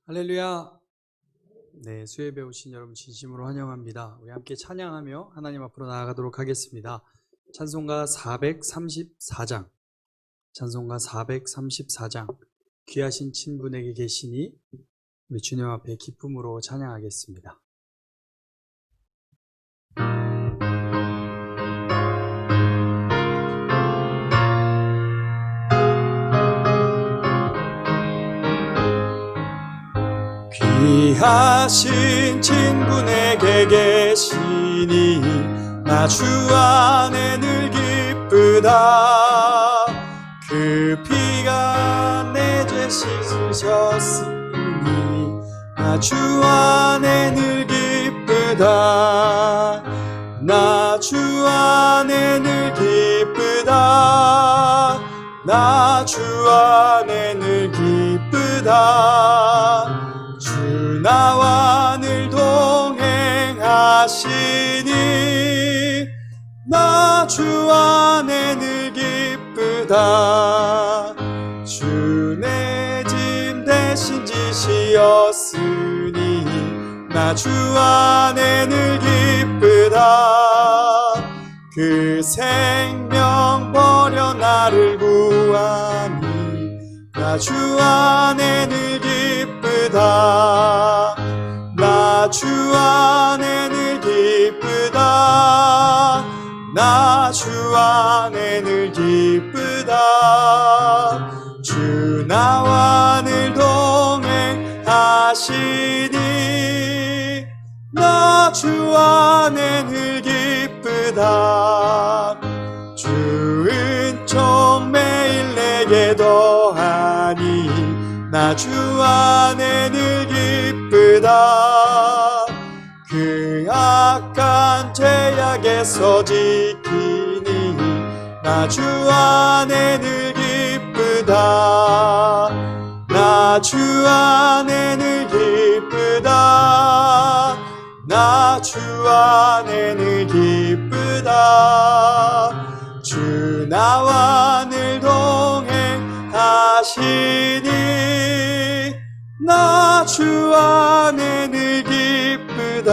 할렐루야. 네, 수요예배 오신 여러분 진심으로 환영합니다. 우리 함께 찬양하며 하나님 앞으로 나아가도록 하겠습니다. 찬송가 434장, 찬송가 434장, 귀하신 친분에게 계시니 우리 주님 앞에 기쁨으로 찬양하겠습니다. 귀하신 친분에게 계시니 나 주 안에 늘 기쁘다. 그 피가 내 죄 씻으셨으니 나 주 안에 늘 기쁘다. 나 주 안에 늘 기쁘다. 나 주 안에 늘 기쁘다. 주 나와 늘 동행하시니 나 주 안에 늘 기쁘다. 주 내 짐 대신 지시었으니 나 주 안에 늘 기쁘다. 그 생명 버려 나를 구하니 나 주 안에 늘 기쁘다. 나 주 안에 늘 기쁘다. 나 주 안에 늘 기쁘다. 주 나와 늘 동행하시니 나 주 안에 늘 기쁘다. 주 은총 매일 내게 더하니 나 주 안에 늘 기쁘다. 그 악한 죄악에서 지키니 나 주 안에 늘 기쁘다. 나 주 안에 늘 기쁘다. 나 주 안에 늘 기쁘다. 주 나와 늘 동행하시니 나 주 안에 늘 기쁘다.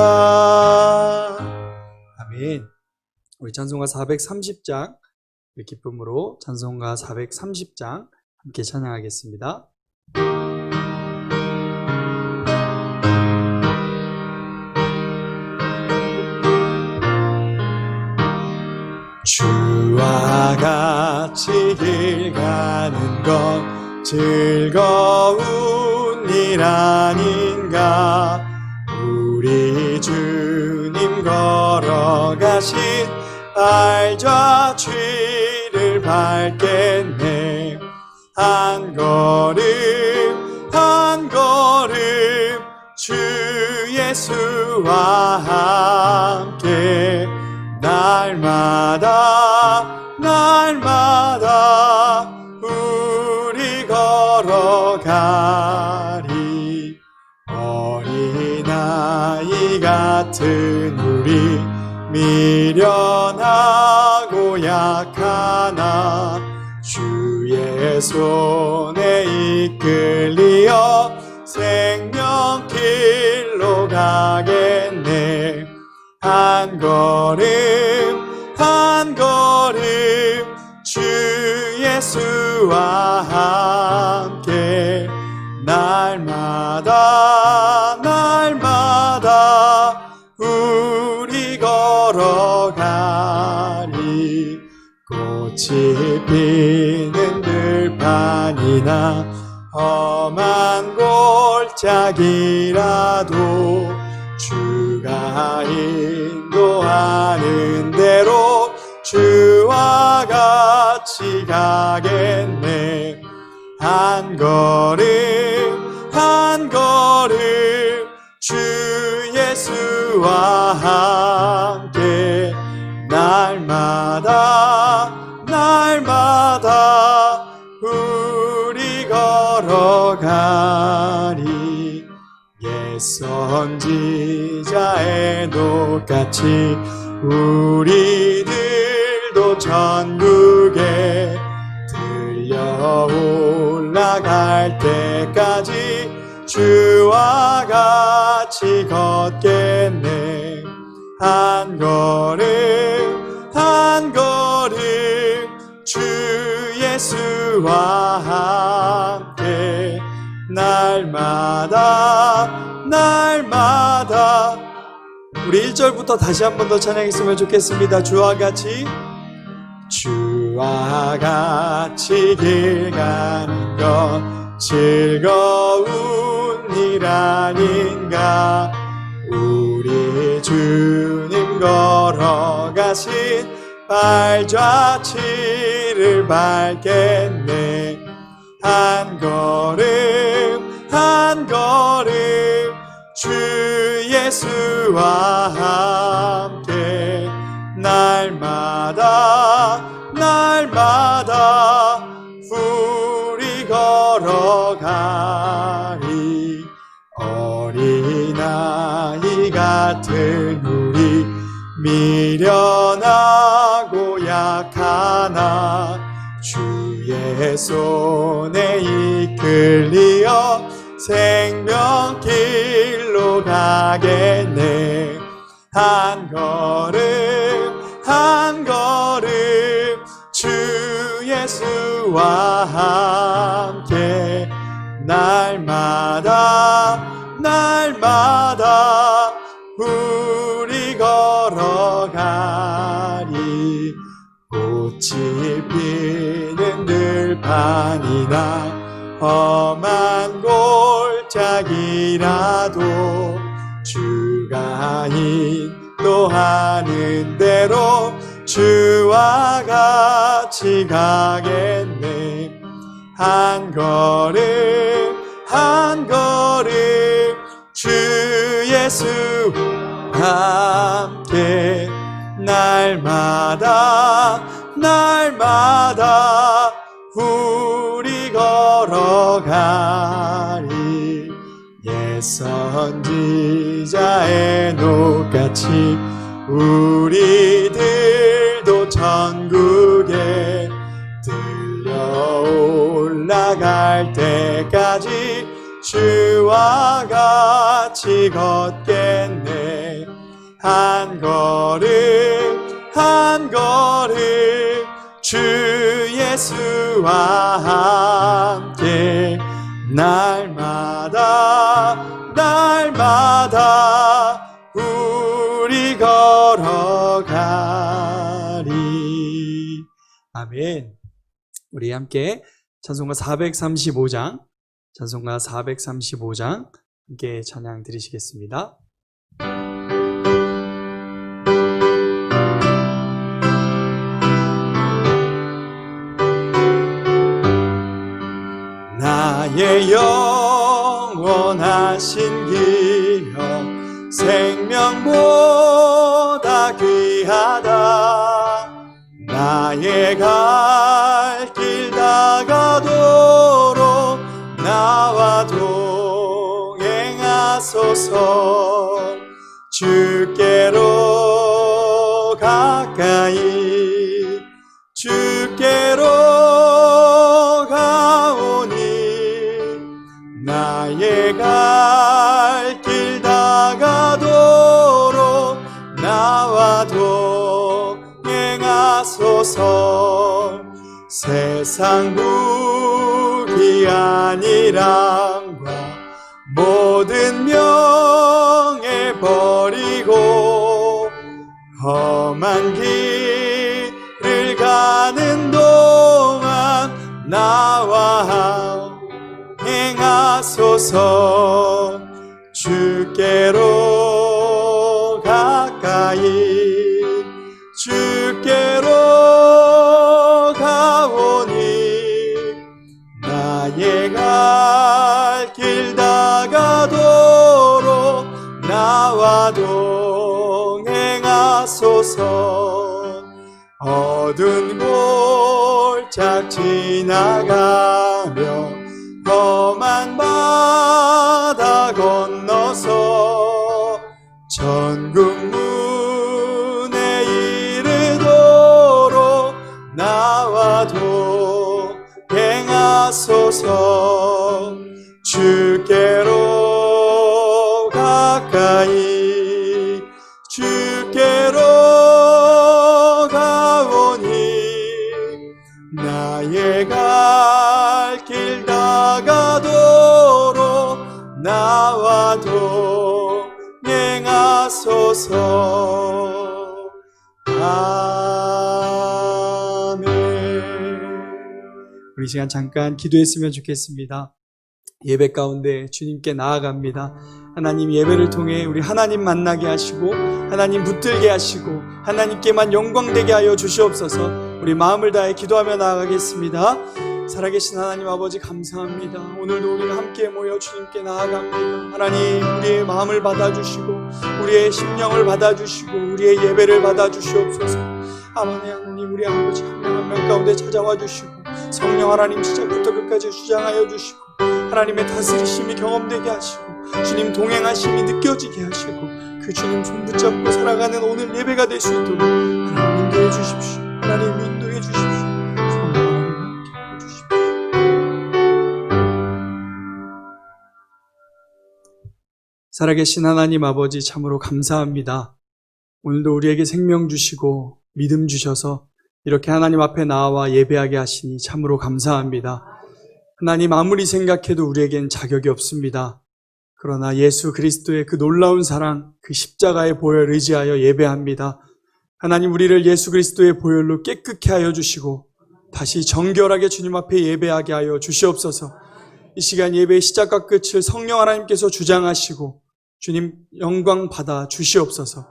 아멘. 우리 찬송가 430장 기쁨으로 찬송가 430장 함께 찬양하겠습니다. 주와 같이 길 가는 건 즐거운 일 아닌가. 우리 주님 걸어가신 발자 취를 밟겠네. 한 걸음 한 걸음 주 예수와 함께 날마다 날마다 우리 걸어가리. 어린아이 같은 우리 미련하고 약하나 주의 손에 이끌리어 생명길로 가겠네. 한 걸음 한 걸음 주 예수와 함께 날마다 날마다 우리 걸어가리. 꽃이 피는 들판이나 험한 골짜기라도 주가 인도하는 대로 주와 같이 가겠네. 한 걸음 한 걸음 주 예수와 함께 날마다 날마다 우리 걸어가리. 옛 선지자의 똑같이 우리들도 천국에 들려 올라갈 때까지 주와 같이 걷겠네. 한 걸음 한 걸음 주 예수와 함께 날마다 날마다. 우리 1절부터 다시 한 번 더 찬양했으면 좋겠습니다. 주와 같이 주와 같이 길 가는 것 즐거운 일 아닌가. 우리 주님 걸어가신 발자취를 밟겠네. 한 걸음 한 걸음 주 예수와 함께 날마다 날마다 우리 걸어가리. 어린아이 같은 우리 미련하고 약하나 주의 손에 이끌리어 생명길로 가겠네. 한 걸음 한 걸음 주 예수와 함께 날마다 날마다 우리 걸어가리. 꽃이 피는 들판이나 험한 골짜기라도 주가 인도하는 대로 주와 같이 가겠네. 한 걸음 한 걸음 주 예수 함께 날마다 날마다 우리 걸어가리. 옛 선지자의 녹같이 우리들도 천국에 들려 올라갈 때까지 주와 같이 걷겠네. 한 걸음 한 걸음 주 예수와 함께 날마다 날마다 우리 걸어가리. 아멘. 우리 함께 찬송가 435장 함께 찬양 드리시겠습니다. 나의 영원하신 기업 생명보다 귀하다. 나의 갈 길 다가도록 나와 동행하소서. 주께로 가까이 주께로 가오니 나의 갈 길 다가도록 나와 동행하소서. 세상 부귀한 이랑과 모든 명예 버리고 험한 길을 가는 동안 나와 행하소서. 주께로 가까이 주께로 가오니 나의 갈 길 다가도록 나와 동행하소서. 어두운 골짝 지나가며 험한 바다 건너서 천국 문에 이르도록 나와 동행하소서. 주께로 나이 주께로 가오니 나의 갈 길 다가도록 나와 동행하소서. 아멘. 우리 시간 잠깐 기도했으면 좋겠습니다. 예배 가운데 주님께 나아갑니다. 하나님, 예배를 통해 우리 하나님 만나게 하시고 하나님 붙들게 하시고 하나님께만 영광되게 하여 주시옵소서. 우리 마음을 다해 기도하며 나아가겠습니다. 살아계신 하나님 아버지, 감사합니다. 오늘도 우리가 함께 모여 주님께 나아갑니다. 하나님, 우리의 마음을 받아주시고 우리의 심령을 받아주시고 우리의 예배를 받아주시옵소서. 하나님, 우리 아버지 한 명 한 명 가운데 찾아와 주시고 성령 하나님 시작부터 끝까지 주장하여 주시고 하나님의 다스리심이 경험되게 하시고 주님 동행하심이 느껴지게 하시고 그 주님 손 붙잡고 살아가는 오늘 예배가 될 수 있도록 하나님 인도해 주십시오. 하나님 인도해 주십시오. 살아계신 하나님 아버지, 참으로 감사합니다. 오늘도 우리에게 생명 주시고 믿음 주셔서 이렇게 하나님 앞에 나와 예배하게 하시니 참으로 감사합니다. 하나님, 아무리 생각해도 우리에겐 자격이 없습니다. 그러나 예수 그리스도의 그 놀라운 사랑, 그 십자가의 보혈 의지하여 예배합니다. 하나님, 우리를 예수 그리스도의 보혈로 깨끗게 하여 주시고 다시 정결하게 주님 앞에 예배하게 하여 주시옵소서. 이 시간 예배의 시작과 끝을 성령 하나님께서 주장하시고 주님 영광 받아 주시옵소서.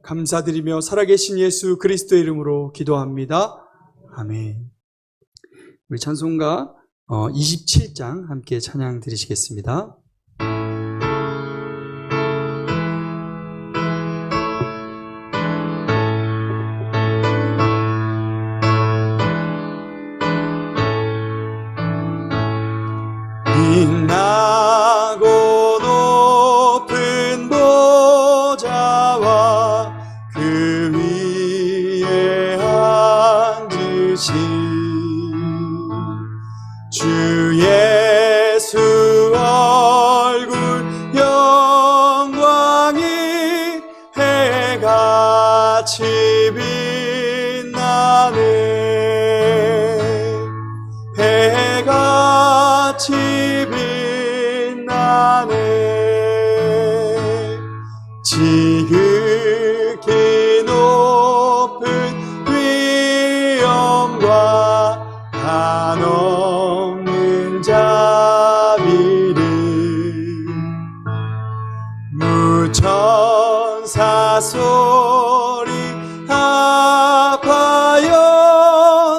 감사드리며 살아계신 예수 그리스도의 이름으로 기도합니다. 아멘. 우리 찬송가 27장 함께 찬양 드리시겠습니다. 빛나고 높은 보좌와 그 위에 앉으신 주 예수 얼굴 영광이 해같이 빛나네. 해같이 빛나네. 지극히 높은 위엄과 한없는 자비를 무천사 소리 합하여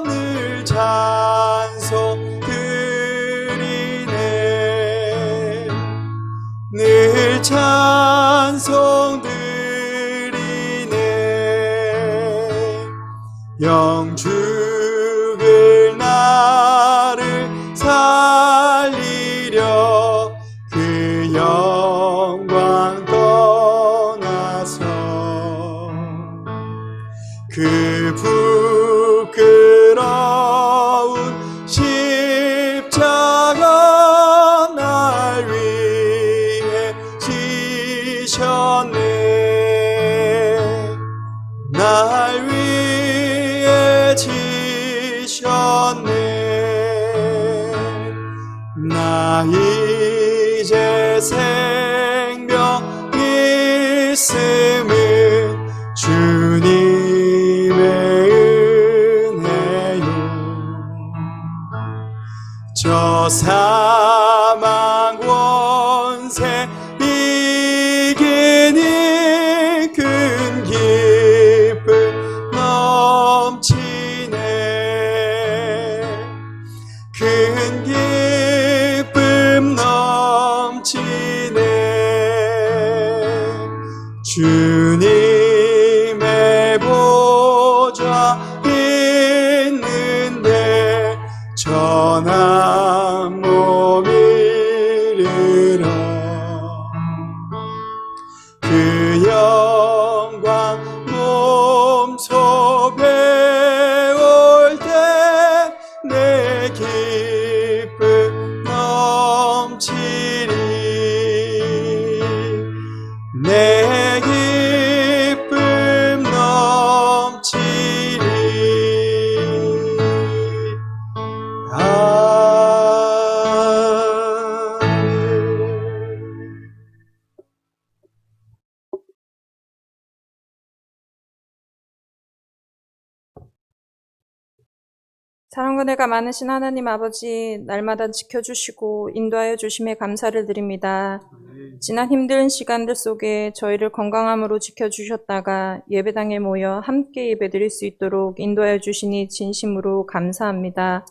늘 찬송 드리네. 늘 찬송 드리네. 영죽을 나를 살리려 그 영광 떠나서 그 부끄러운 십자가 날 위해 지셨네. 날 위해 지셨네. 나 이제 생명 있음은 주님의 은혜요. 저 사망 원세 이기니 큰 기쁨 넘치네. 큰 기쁨 넘치네. 주님의 보좌 있는데 전한 못 내 기쁨 넘치리. 사랑과 은혜가 많으신 하나님 아버지, 날마다 지켜주시고 인도하여 주심에 감사를 드립니다. 지난 힘든 시간들 속에 저희를 건강함으로 지켜주셨다가 예배당에 모여 함께 예배드릴 수 있도록 인도하여 주시니 진심으로 감사합니다.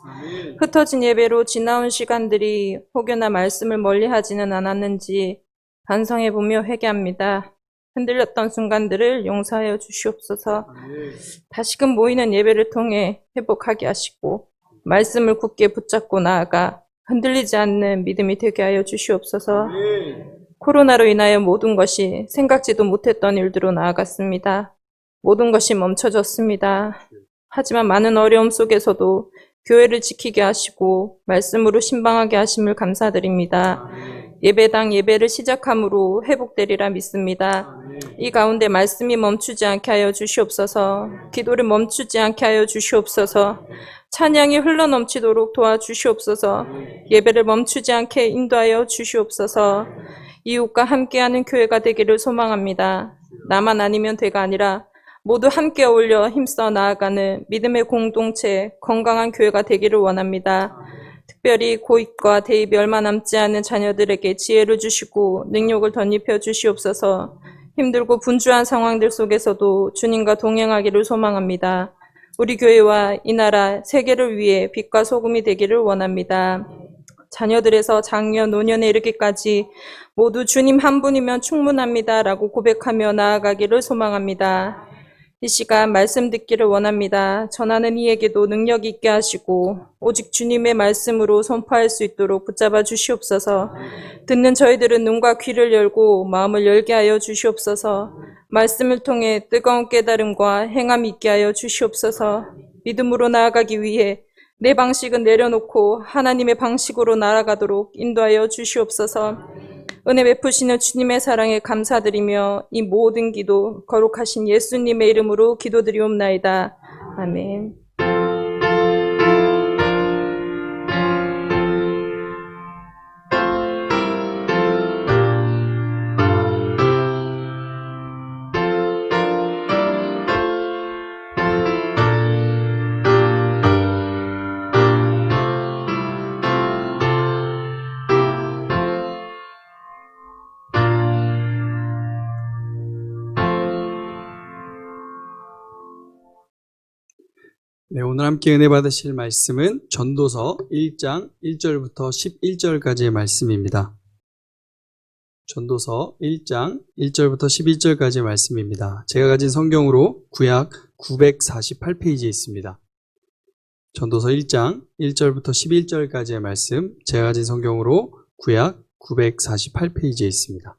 흩어진 예배로 지나온 시간들이 혹여나 말씀을 멀리하지는 않았는지 반성해보며 회개합니다. 흔들렸던 순간들을 용서하여 주시옵소서. 다시금 모이는 예배를 통해 회복하게 하시고 말씀을 굳게 붙잡고 나아가 흔들리지 않는 믿음이 되게 하여 주시옵소서. 코로나로 인하여 모든 것이 생각지도 못했던 일들로 나아갔습니다. 모든 것이 멈춰졌습니다. 하지만 많은 어려움 속에서도 교회를 지키게 하시고 말씀으로 신방하게 하심을 감사드립니다. 예배당 예배를 시작함으로 회복되리라 믿습니다. 이 가운데 말씀이 멈추지 않게 하여 주시옵소서. 기도를 멈추지 않게 하여 주시옵소서. 찬양이 흘러넘치도록 도와주시옵소서. 예배를 멈추지 않게 인도하여 주시옵소서. 이웃과 함께하는 교회가 되기를 소망합니다. 나만 아니면 돼가 아니라 모두 함께 어울려 힘써 나아가는 믿음의 공동체, 건강한 교회가 되기를 원합니다. 특별히 고입과 대입이 얼마 남지 않은 자녀들에게 지혜를 주시고 능력을 덧입혀 주시옵소서. 힘들고 분주한 상황들 속에서도 주님과 동행하기를 소망합니다. 우리 교회와 이 나라, 세계를 위해 빛과 소금이 되기를 원합니다. 자녀들에서 장녀, 노년에 이르기까지 모두 주님 한 분이면 충분합니다 라고 고백하며 나아가기를 소망합니다. 이 시간 말씀 듣기를 원합니다. 전하는 이에게도 능력 있게 하시고 오직 주님의 말씀으로 선포할 수 있도록 붙잡아 주시옵소서. 듣는 저희들은 눈과 귀를 열고 마음을 열게 하여 주시옵소서. 말씀을 통해 뜨거운 깨달음과 행함이 있게 하여 주시옵소서. 믿음으로 나아가기 위해 내 방식은 내려놓고 하나님의 방식으로 나아가도록 인도하여 주시옵소서. 은혜 베푸시는 주님의 사랑에 감사드리며 이 모든 기도 거룩하신 예수님의 이름으로 기도드리옵나이다. 아멘. 네, 오늘 함께 은혜 받으실 말씀은 전도서 1장 1절부터 11절까지의 말씀입니다. 전도서 1장 1절부터 11절까지의 말씀입니다. 제가 가진 성경으로 구약 948페이지에 있습니다. 전도서 1장 1절부터 11절까지의 말씀, 제가 가진 성경으로 구약 948페이지에 있습니다.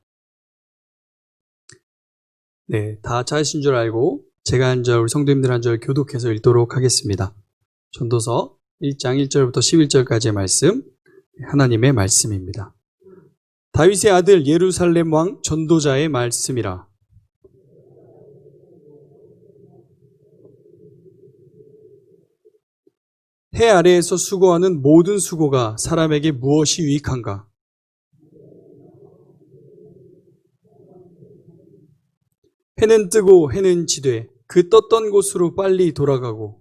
네, 다 찾으신 줄 알고 제가 한 절, 우리 성도님들 한 절 교독해서 읽도록 하겠습니다. 전도서 1장 1절부터 11절까지의 말씀, 하나님의 말씀입니다. 다윗의 아들 예루살렘 왕 전도자의 말씀이라. 해 아래에서 수고하는 모든 수고가 사람에게 무엇이 유익한가? 해는 뜨고 해는 지되 그 떴던 곳으로 빨리 돌아가고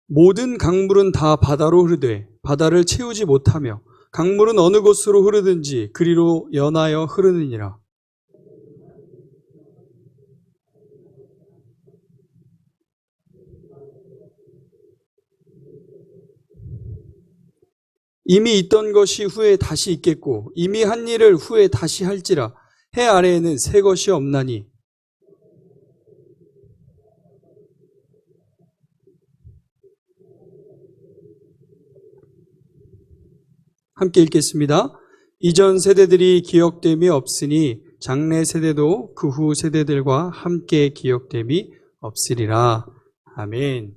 모든 강물은 다 바다로 흐르되 바다를 채우지 못하며 강물은 어느 곳으로 흐르든지 그리로 연하여 흐르느니라. 이미 있던 것이 후에 다시 있겠고 이미 한 일을 후에 다시 할지라. 해 아래에는 새 것이 없나니. 함께 읽겠습니다. 이전 세대들이 기억됨이 없으니 장래 세대도 그 후 세대들과 함께 기억됨이 없으리라. 아멘.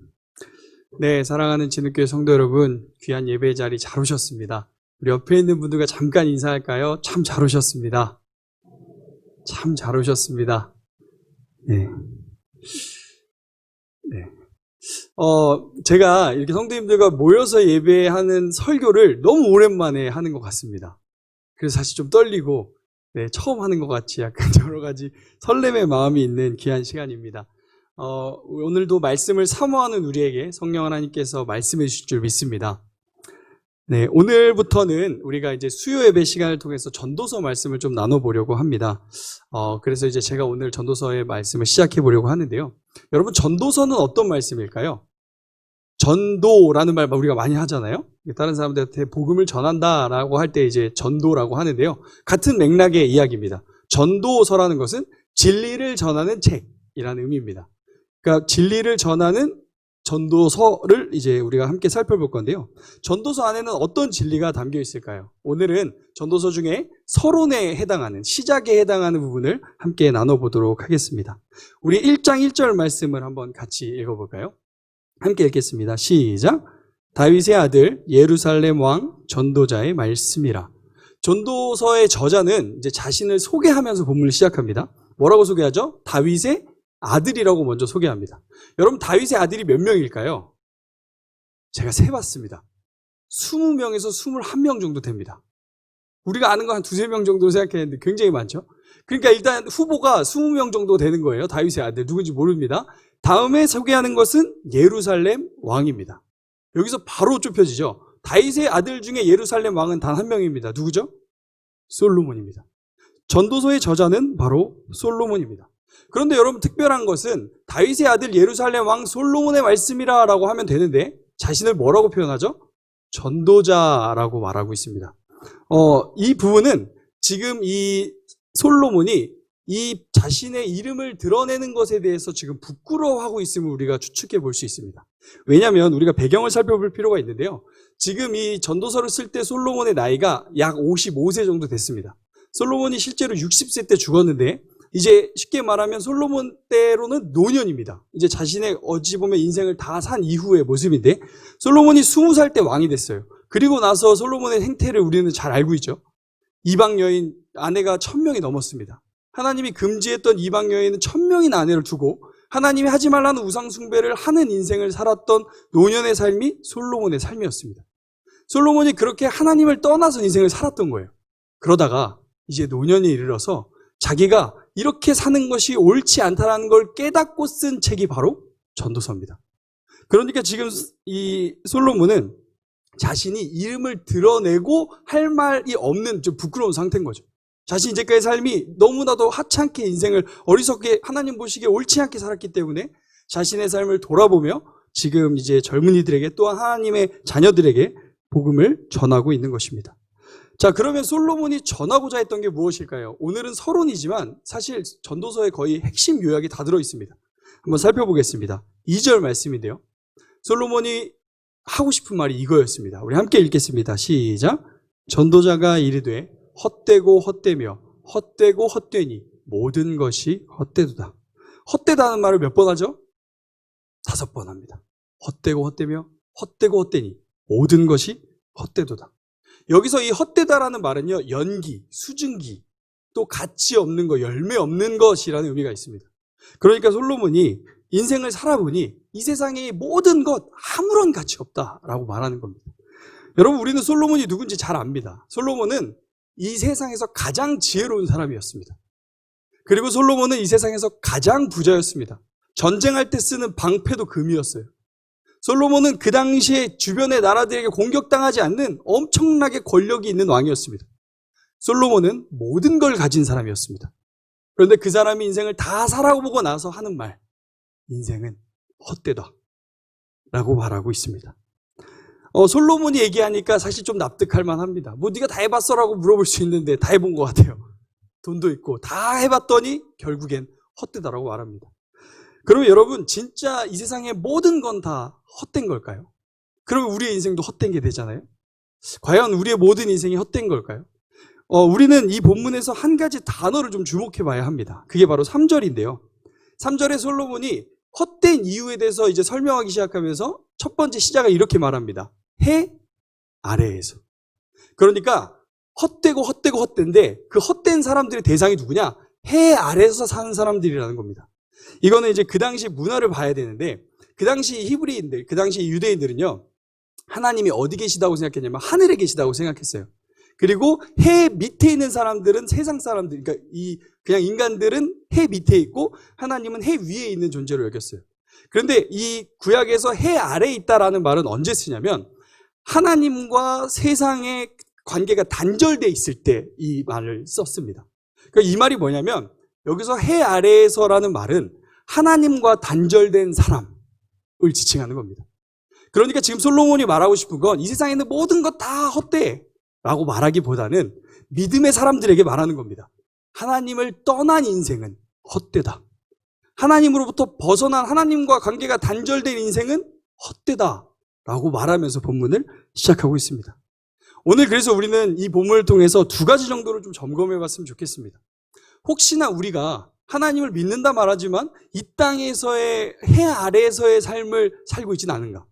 네, 사랑하는 진흙교회 성도 여러분, 귀한 예배 자리 잘 오셨습니다. 우리 옆에 있는 분들과 잠깐 인사할까요? 참 잘 오셨습니다. 참 잘 오셨습니다. 네. 네. 제가 이렇게 성도님들과 모여서 예배하는 설교를 너무 오랜만에 하는 것 같습니다. 그래서 사실 좀 떨리고, 네, 처음 하는 것 같이 약간 여러 가지 설렘의 마음이 있는 귀한 시간입니다. 오늘도 말씀을 사모하는 우리에게 성령 하나님께서 말씀해 주실 줄 믿습니다. 네, 오늘부터는 우리가 이제 수요 예배 시간을 통해서 전도서 말씀을 좀 나눠보려고 합니다. 그래서 이제 제가 오늘 전도서의 말씀을 시작해 보려고 하는데요. 여러분, 전도서는 어떤 말씀일까요? 전도라는 말 우리가 많이 하잖아요. 다른 사람들한테 복음을 전한다라고 할 때 이제 전도라고 하는데요. 같은 맥락의 이야기입니다. 전도서라는 것은 진리를 전하는 책이라는 의미입니다. 그러니까 진리를 전하는 전도서를 이제 우리가 함께 살펴볼 건데요. 전도서 안에는 어떤 진리가 담겨 있을까요? 오늘은 전도서 중에 서론에 해당하는, 시작에 해당하는 부분을 함께 나눠보도록 하겠습니다. 우리 1장 1절 말씀을 한번 같이 읽어볼까요? 함께 읽겠습니다. 시작. 다윗의 아들 예루살렘 왕 전도자의 말씀이라. 전도서의 저자는 이제 자신을 소개하면서 본문을 시작합니다. 뭐라고 소개하죠? 다윗의 아들이라고 먼저 소개합니다. 여러분, 다윗의 아들이 몇 명일까요? 제가 세봤습니다. 20명에서 21명 정도 됩니다. 우리가 아는 거 한 두세 명 정도 생각했는데 굉장히 많죠? 그러니까 일단 후보가 20명 정도 되는 거예요. 다윗의 아들. 누군지 모릅니다. 다음에 소개하는 것은 예루살렘 왕입니다. 여기서 바로 좁혀지죠. 다윗의 아들 중에 예루살렘 왕은 단 한 명입니다. 누구죠? 솔로몬입니다. 전도서의 저자는 바로 솔로몬입니다. 그런데 여러분, 특별한 것은 다윗의 아들 예루살렘 왕 솔로몬의 말씀이라고 하면 되는데 자신을 뭐라고 표현하죠? 전도자라고 말하고 있습니다. 이 부분은 지금 이 솔로몬이 이 자신의 이름을 드러내는 것에 대해서 지금 부끄러워하고 있음을 우리가 추측해 볼 수 있습니다. 왜냐하면 우리가 배경을 살펴볼 필요가 있는데요. 지금 이 전도서를 쓸 때 솔로몬의 나이가 약 55세 정도 됐습니다. 솔로몬이 실제로 60세 때 죽었는데 이제 쉽게 말하면 솔로몬 때로는 노년입니다. 이제 자신의 어찌 보면 인생을 다 산 이후의 모습인데 솔로몬이 20살 때 왕이 됐어요. 그리고 나서 솔로몬의 행태를 우리는 잘 알고 있죠. 이방 여인 아내가 1000명이 넘었습니다. 하나님이 금지했던 이방 여인은 1000명인 아내를 두고 하나님이 하지 말라는 우상 숭배를 하는 인생을 살았던 노년의 삶이 솔로몬의 삶이었습니다. 솔로몬이 그렇게 하나님을 떠나서 인생을 살았던 거예요. 그러다가 이제 노년에 이르러서 자기가 이렇게 사는 것이 옳지 않다는 걸 깨닫고 쓴 책이 바로 전도서입니다. 그러니까 지금 이 솔로몬은 자신이 이름을 드러내고 할 말이 없는 좀 부끄러운 상태인 거죠. 자신 이제까지 삶이 너무나도 하찮게 인생을 어리석게 하나님 보시기에 옳지 않게 살았기 때문에 자신의 삶을 돌아보며 지금 이제 젊은이들에게 또한 하나님의 자녀들에게 복음을 전하고 있는 것입니다. 자, 그러면 솔로몬이 전하고자 했던 게 무엇일까요? 오늘은 서론이지만 사실 전도서에 거의 핵심 요약이 다 들어 있습니다. 한번 살펴보겠습니다. 2절 말씀인데요. 솔로몬이 하고 싶은 말이 이거였습니다. 우리 함께 읽겠습니다. 시작. 전도자가 이르되 헛되고 헛되며 헛되고 헛되니 모든 것이 헛되도다. 헛되다는 말을 몇 번 하죠? 5번 합니다. 헛되고 헛되며 헛되고 헛되니 모든 것이 헛되도다. 여기서 이 헛되다라는 말은요, 연기, 수증기, 또 가치 없는 것, 열매 없는 것이라는 의미가 있습니다. 그러니까 솔로몬이 인생을 살아보니 이 세상의 모든 것 아무런 가치 없다라고 말하는 겁니다. 여러분, 우리는 솔로몬이 누군지 잘 압니다. 솔로몬은 이 세상에서 가장 지혜로운 사람이었습니다. 그리고 솔로몬은 이 세상에서 가장 부자였습니다. 전쟁할 때 쓰는 방패도 금이었어요. 솔로몬은 그 당시에 주변의 나라들에게 공격당하지 않는 엄청나게 권력이 있는 왕이었습니다. 솔로몬은 모든 걸 가진 사람이었습니다. 그런데 그 사람이 인생을 다 살아보고 나서 하는 말, 인생은 헛되다 라고 말하고 있습니다. 솔로몬이 얘기하니까 사실 좀 납득할 만합니다. 뭐 네가 다 해봤어? 라고 물어볼 수 있는데 다 해본 것 같아요. 돈도 있고 다 해봤더니 결국엔 헛되다라고 말합니다. 그러면 여러분, 진짜 이 세상의 모든 건 다 헛된 걸까요? 그러면 우리의 인생도 헛된 게 되잖아요. 과연 우리의 모든 인생이 헛된 걸까요? 우리는 이 본문에서 한 가지 단어를 좀 주목해 봐야 합니다. 그게 바로 3절인데요. 3절에 솔로몬이 헛된 이유에 대해서 이제 설명하기 시작하면서 첫 번째 시작을 이렇게 말합니다. 해 아래에서. 그러니까 헛되고 헛되고 헛된데 그 헛된 사람들의 대상이 누구냐? 해 아래에서 사는 사람들이라는 겁니다. 이거는 이제 그 당시 문화를 봐야 되는데 그 당시 히브리인들, 그 당시 유대인들은요. 하나님이 어디 계시다고 생각했냐면 하늘에 계시다고 생각했어요. 그리고 해 밑에 있는 사람들은 세상 사람들, 그러니까 그냥 인간들은 해 밑에 있고 하나님은 해 위에 있는 존재로 여겼어요. 그런데 이 구약에서 해 아래에 있다라는 말은 언제 쓰냐면 하나님과 세상의 관계가 단절돼 있을 때 이 말을 썼습니다. 그러니까 이 말이 뭐냐면 여기서 해 아래에서라는 말은 하나님과 단절된 사람을 지칭하는 겁니다. 그러니까 지금 솔로몬이 말하고 싶은 건 이 세상에 있는 모든 것 다 헛되라고 말하기보다는 믿음의 사람들에게 말하는 겁니다. 하나님을 떠난 인생은 헛되다. 하나님으로부터 벗어난 하나님과 관계가 단절된 인생은 헛되다라고 말하면서 본문을 시작하고 있습니다. 오늘 그래서 우리는 이 본문을 통해서 두 가지 정도를 좀 점검해 봤으면 좋겠습니다. 혹시나 우리가 하나님을 믿는다 말하지만 이 땅에서의 해 아래에서의 삶을 살고 있지는 않은가?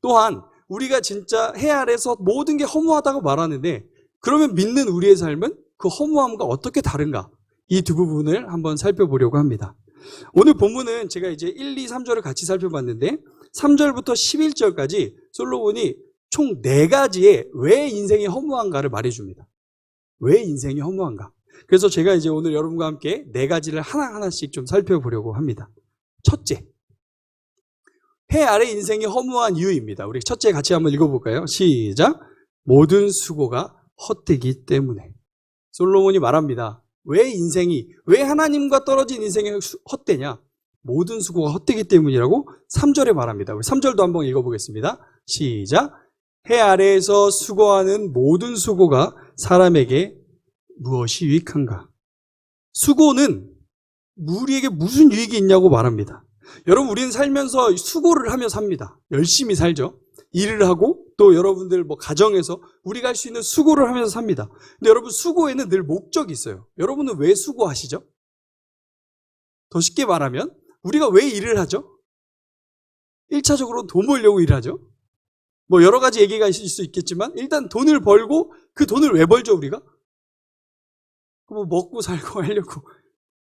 또한 우리가 진짜 해 아래에서 모든 게 허무하다고 말하는데 그러면 믿는 우리의 삶은 그 허무함과 어떻게 다른가? 이 두 부분을 한번 살펴보려고 합니다. 오늘 본문은 제가 이제 1, 2, 3절을 같이 살펴봤는데 3절부터 11절까지 솔로몬이 총 4가지의 왜 인생이 허무한가를 말해줍니다. 왜 인생이 허무한가? 그래서 제가 이제 오늘 여러분과 함께 4가지를 하나하나씩 좀 살펴보려고 합니다. 첫째, 해 아래 인생이 허무한 이유입니다. 우리 첫째 같이 한번 읽어볼까요? 시작. 모든 수고가 헛되기 때문에. 솔로몬이 말합니다. 왜 하나님과 떨어진 인생이 헛되냐? 모든 수고가 헛되기 때문이라고 3절에 말합니다. 우리 3절도 한번 읽어보겠습니다. 시작. 해 아래에서 수고하는 모든 수고가 사람에게 무엇이 유익한가? 수고는 우리에게 무슨 유익이 있냐고 말합니다. 여러분, 우리는 살면서 수고를 하며 삽니다. 열심히 살죠. 일을 하고 또 여러분들 가정에서 우리가 할 수 있는 수고를 하면서 삽니다. 근데 여러분, 수고에는 늘 목적이 있어요. 여러분은 왜 수고하시죠? 더 쉽게 말하면 우리가 왜 일을 하죠? 1차적으로 돈 벌려고 일하죠. 여러 가지 얘기가 있을 수 있겠지만 일단 돈을 벌고 그 돈을 왜 벌죠, 우리가? 먹고 살고 하려고,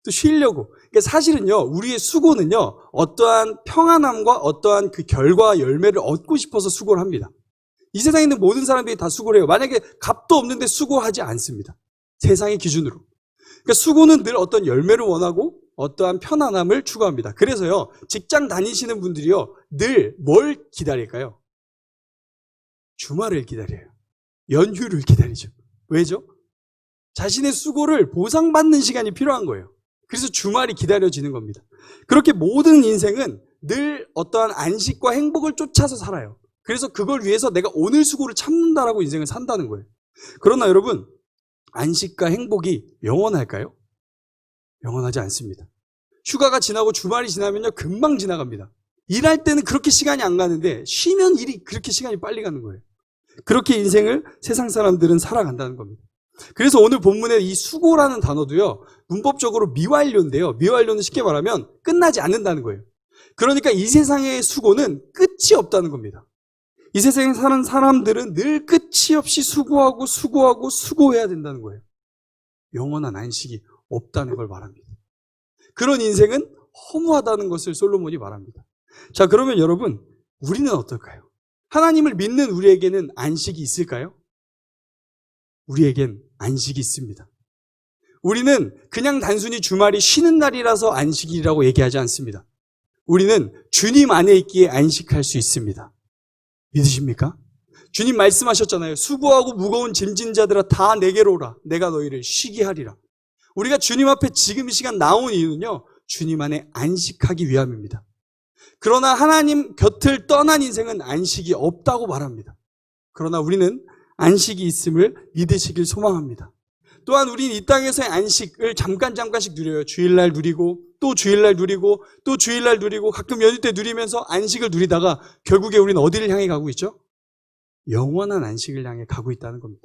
또 쉬려고. 그러니까 사실은요, 우리의 수고는요, 어떠한 평안함과 어떠한 그 결과 열매를 얻고 싶어서 수고를 합니다. 이 세상에 있는 모든 사람들이 다 수고를 해요. 만약에 값도 없는데 수고하지 않습니다. 세상의 기준으로. 그러니까 수고는 늘 어떤 열매를 원하고 어떠한 편안함을 추구합니다. 그래서요, 직장 다니시는 분들이요, 늘 뭘 기다릴까요? 주말을 기다려요. 연휴를 기다리죠. 왜죠? 자신의 수고를 보상받는 시간이 필요한 거예요. 그래서 주말이 기다려지는 겁니다. 그렇게 모든 인생은 늘 어떠한 안식과 행복을 쫓아서 살아요. 그래서 그걸 위해서 내가 오늘 수고를 참는다라고 인생을 산다는 거예요. 그러나 여러분, 안식과 행복이 영원할까요? 영원하지 않습니다. 휴가가 지나고 주말이 지나면요, 금방 지나갑니다. 일할 때는 그렇게 시간이 안 가는데 쉬면 일이 그렇게 시간이 빨리 가는 거예요. 그렇게 인생을 세상 사람들은 살아간다는 겁니다. 그래서 오늘 본문에 이 수고라는 단어도요, 문법적으로 미완료인데요. 미완료는 쉽게 말하면 끝나지 않는다는 거예요. 그러니까 이 세상의 수고는 끝이 없다는 겁니다. 이 세상에 사는 사람들은 늘 끝이 없이 수고하고 수고하고 수고해야 된다는 거예요. 영원한 안식이 없다는 걸 말합니다. 그런 인생은 허무하다는 것을 솔로몬이 말합니다. 자, 그러면 여러분, 우리는 어떨까요? 하나님을 믿는 우리에게는 안식이 있을까요? 우리에겐 안식이 있습니다. 우리는 그냥 단순히 주말이 쉬는 날이라서 안식이라고 얘기하지 않습니다. 우리는 주님 안에 있기에 안식할 수 있습니다. 믿으십니까? 주님 말씀하셨잖아요. 수고하고 무거운 짐진 자들아 다 내게로 오라. 내가 너희를 쉬게 하리라. 우리가 주님 앞에 지금 이 시간 나온 이유는요, 주님 안에 안식하기 위함입니다. 그러나 하나님 곁을 떠난 인생은 안식이 없다고 말합니다. 그러나 우리는 안식이 있음을 믿으시길 소망합니다. 또한 우리는 이 땅에서의 안식을 잠깐씩 누려요. 주일날 누리고 또 주일날 누리고 또 주일날 누리고 가끔 연휴 때 누리면서 안식을 누리다가 결국에 우리는 어디를 향해 가고 있죠? 영원한 안식을 향해 가고 있다는 겁니다.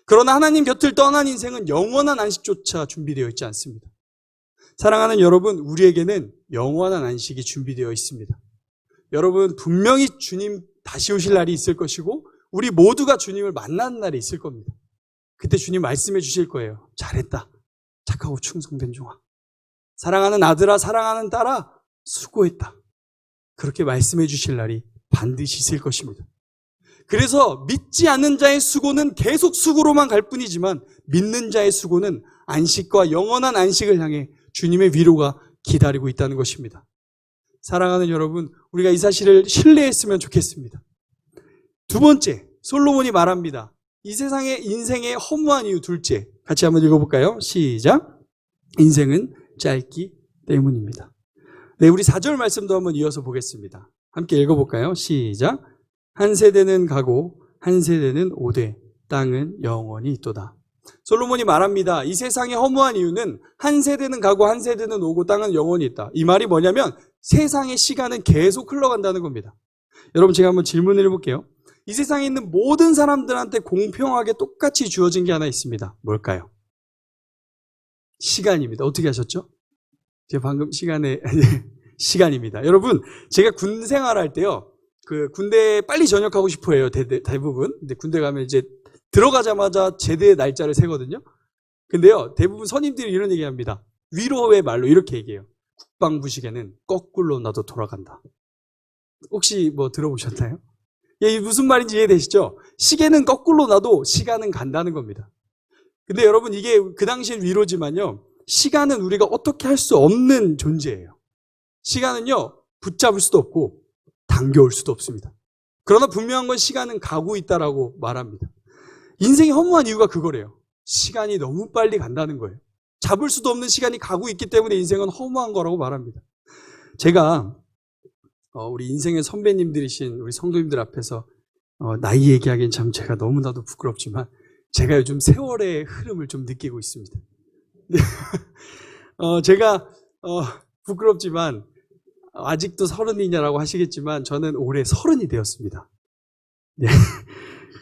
그러나 하나님 곁을 떠난 인생은 영원한 안식조차 준비되어 있지 않습니다. 사랑하는 여러분, 우리에게는 영원한 안식이 준비되어 있습니다. 여러분, 분명히 주님 다시 오실 날이 있을 것이고 우리 모두가 주님을 만나는 날이 있을 겁니다. 그때 주님 말씀해 주실 거예요. 잘했다. 착하고 충성된 종아. 사랑하는 아들아, 사랑하는 딸아, 수고했다. 그렇게 말씀해 주실 날이 반드시 있을 것입니다. 그래서 믿지 않는 자의 수고는 계속 수고로만 갈 뿐이지만 믿는 자의 수고는 안식과 영원한 안식을 향해 주님의 위로가 기다리고 있다는 것입니다. 사랑하는 여러분, 우리가 이 사실을 신뢰했으면 좋겠습니다. 두 번째, 솔로몬이 말합니다. 이 세상의 인생의 허무한 이유 둘째. 같이 한번 읽어볼까요? 시작. 인생은 짧기 때문입니다. 네, 우리 4절 말씀도 한번 이어서 보겠습니다. 함께 읽어볼까요? 시작. 한 세대는 가고 한 세대는 오되 땅은 영원히 있도다. 솔로몬이 말합니다. 이 세상의 허무한 이유는 한 세대는 가고 한 세대는 오고 땅은 영원히 있다. 이 말이 뭐냐면 세상의 시간은 계속 흘러간다는 겁니다. 여러분, 제가 한번 질문을 해볼게요. 이 세상에 있는 모든 사람들한테 공평하게 똑같이 주어진 게 하나 있습니다. 뭘까요? 시간입니다. 어떻게 하셨죠? 제가 방금 시간입니다. 여러분, 제가 군 생활할 때요, 군대에 빨리 전역하고 싶어 해요, 대부분. 근데 군대 가면 이제 들어가자마자 제대 날짜를 세거든요. 근데요, 대부분 선임들이 이런 얘기 합니다. 위로의 말로 이렇게 얘기해요. 국방부시계는 거꾸로 나도 돌아간다. 혹시 뭐 들어보셨나요? 이게 무슨 말인지 이해되시죠? 시계는 거꾸로 나도 시간은 간다는 겁니다. 근데 여러분, 이게 그 당시엔 위로지만요, 시간은 우리가 어떻게 할 수 없는 존재예요. 시간은요, 붙잡을 수도 없고 당겨올 수도 없습니다. 그러나 분명한 건 시간은 가고 있다라고 말합니다. 인생이 허무한 이유가 그거래요. 시간이 너무 빨리 간다는 거예요. 잡을 수도 없는 시간이 가고 있기 때문에 인생은 허무한 거라고 말합니다. 제가 우리 인생의 선배님들이신 우리 성도님들 앞에서 나이 얘기하기엔 참 제가 너무나도 부끄럽지만 제가 요즘 세월의 흐름을 좀 느끼고 있습니다. 제가 부끄럽지만 아직도 30이냐라고 하시겠지만 저는 올해 30이 되었습니다. 네.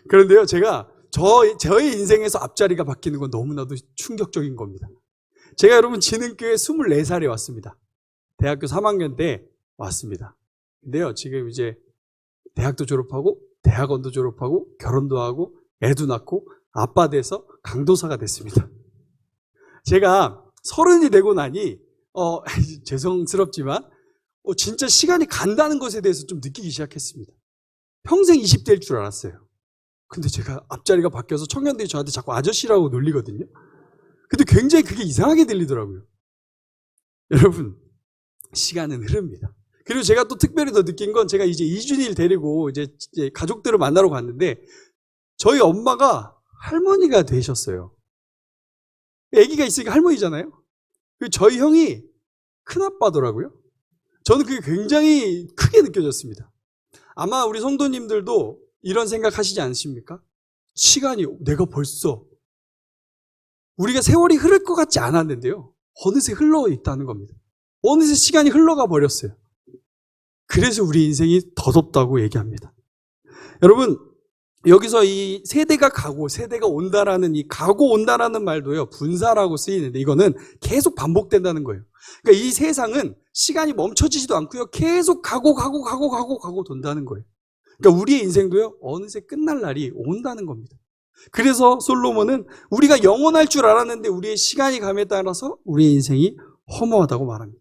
그런데요, 제가 저의 인생에서 앞자리가 바뀌는 건 너무나도 충격적인 겁니다. 제가 여러분 진흥교회 24살에 왔습니다. 대학교 3학년 때 왔습니다. 근데요, 지금 이제 대학도 졸업하고 대학원도 졸업하고 결혼도 하고 애도 낳고 아빠 돼서 강도사가 됐습니다. 제가 30이 되고 나니 죄송스럽지만 진짜 시간이 간다는 것에 대해서 좀 느끼기 시작했습니다. 평생 20대일 줄 알았어요. 근데 제가 앞자리가 바뀌어서 청년들이 저한테 자꾸 아저씨라고 놀리거든요. 근데 굉장히 그게 이상하게 들리더라고요. 여러분, 시간은 흐릅니다. 그리고 제가 또 특별히 더 느낀 건 제가 이제 이준이를 데리고 이제 가족들을 만나러 갔는데 저희 엄마가 할머니가 되셨어요. 아기가 있으니까 할머니잖아요. 그리고 저희 형이 큰아빠더라고요. 저는 그게 굉장히 크게 느껴졌습니다. 아마 우리 성도님들도 이런 생각 하시지 않으십니까? 시간이 내가 벌써 우리가 세월이 흐를 것 같지 않았는데요, 어느새 흘러 있다는 겁니다. 어느새 시간이 흘러가 버렸어요. 그래서 우리 인생이 더덥다고 얘기합니다. 여러분, 여기서 이 세대가 가고 세대가 온다라는 이 가고 온다라는 말도요, 분사라고 쓰이는데 이거는 계속 반복된다는 거예요. 그러니까 이 세상은 시간이 멈춰지지도 않고요, 계속 가고 돈다는 거예요. 그러니까 우리의 인생도요, 어느새 끝날 날이 온다는 겁니다. 그래서 솔로몬은 우리가 영원할 줄 알았는데 우리의 시간이 감에 따라서 우리의 인생이 허무하다고 말합니다.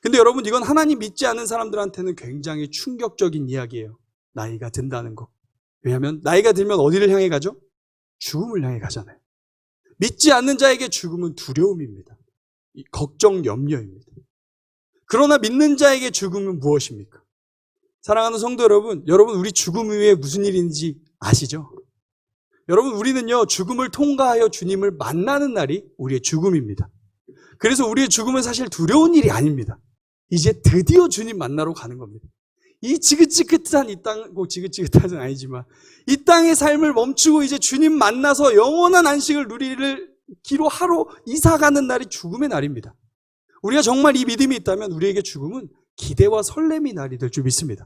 근데 여러분, 이건 하나님 믿지 않는 사람들한테는 굉장히 충격적인 이야기예요. 나이가 든다는 거. 왜냐하면 나이가 들면 어디를 향해 가죠? 죽음을 향해 가잖아요. 믿지 않는 자에게 죽음은 두려움입니다. 걱정, 염려입니다. 그러나 믿는 자에게 죽음은 무엇입니까? 사랑하는 성도 여러분, 우리 죽음 이후에 무슨 일인지 아시죠? 여러분, 우리는요, 죽음을 통과하여 주님을 만나는 날이 우리의 죽음입니다. 그래서 우리의 죽음은 사실 두려운 일이 아닙니다. 이제 드디어 주님 만나러 가는 겁니다. 이 지긋지긋한 이 땅, 꼭 지긋지긋한은 아니지만 이 땅의 삶을 멈추고 이제 주님 만나서 영원한 안식을 누리를 기로 하러 이사가는 날이 죽음의 날입니다. 우리가 정말 이 믿음이 있다면 우리에게 죽음은 기대와 설렘의 날이 될 줄 믿습니다.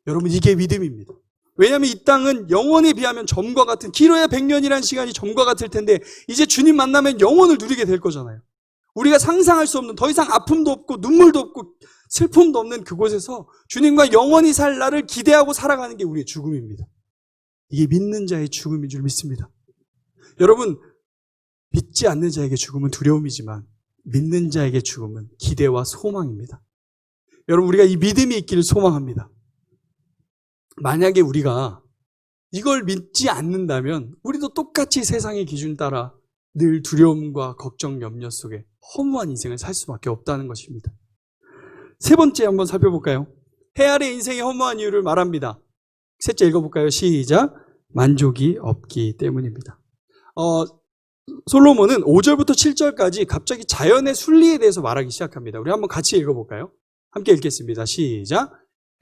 여러분, 이게 믿음입니다. 왜냐하면 이 땅은 영원에 비하면 점과 같은, 길어야 100년이라는 시간이 점과 같을 텐데 이제 주님 만나면 영원을 누리게 될 거잖아요. 우리가 상상할 수 없는, 더 이상 아픔도 없고 눈물도 없고 슬픔도 없는 그곳에서 주님과 영원히 살 날을 기대하고 살아가는 게 우리의 죽음입니다. 이게 믿는 자의 죽음인 줄 믿습니다. 여러분, 믿지 않는 자에게 죽음은 두려움이지만 믿는 자에게 죽음은 기대와 소망입니다. 여러분, 우리가 이 믿음이 있기를 소망합니다. 만약에 우리가 이걸 믿지 않는다면 우리도 똑같이 세상의 기준 따라 늘 두려움과 걱정, 염려 속에 허무한 인생을 살 수밖에 없다는 것입니다. 세 번째 한번 살펴볼까요? 해 아래 인생의 허무한 이유를 말합니다. 셋째 읽어볼까요? 시작. 만족이 없기 때문입니다. 솔로몬은 5절부터 7절까지 갑자기 자연의 순리에 대해서 말하기 시작합니다. 우리 한번 같이 읽어볼까요? 함께 읽겠습니다. 시작.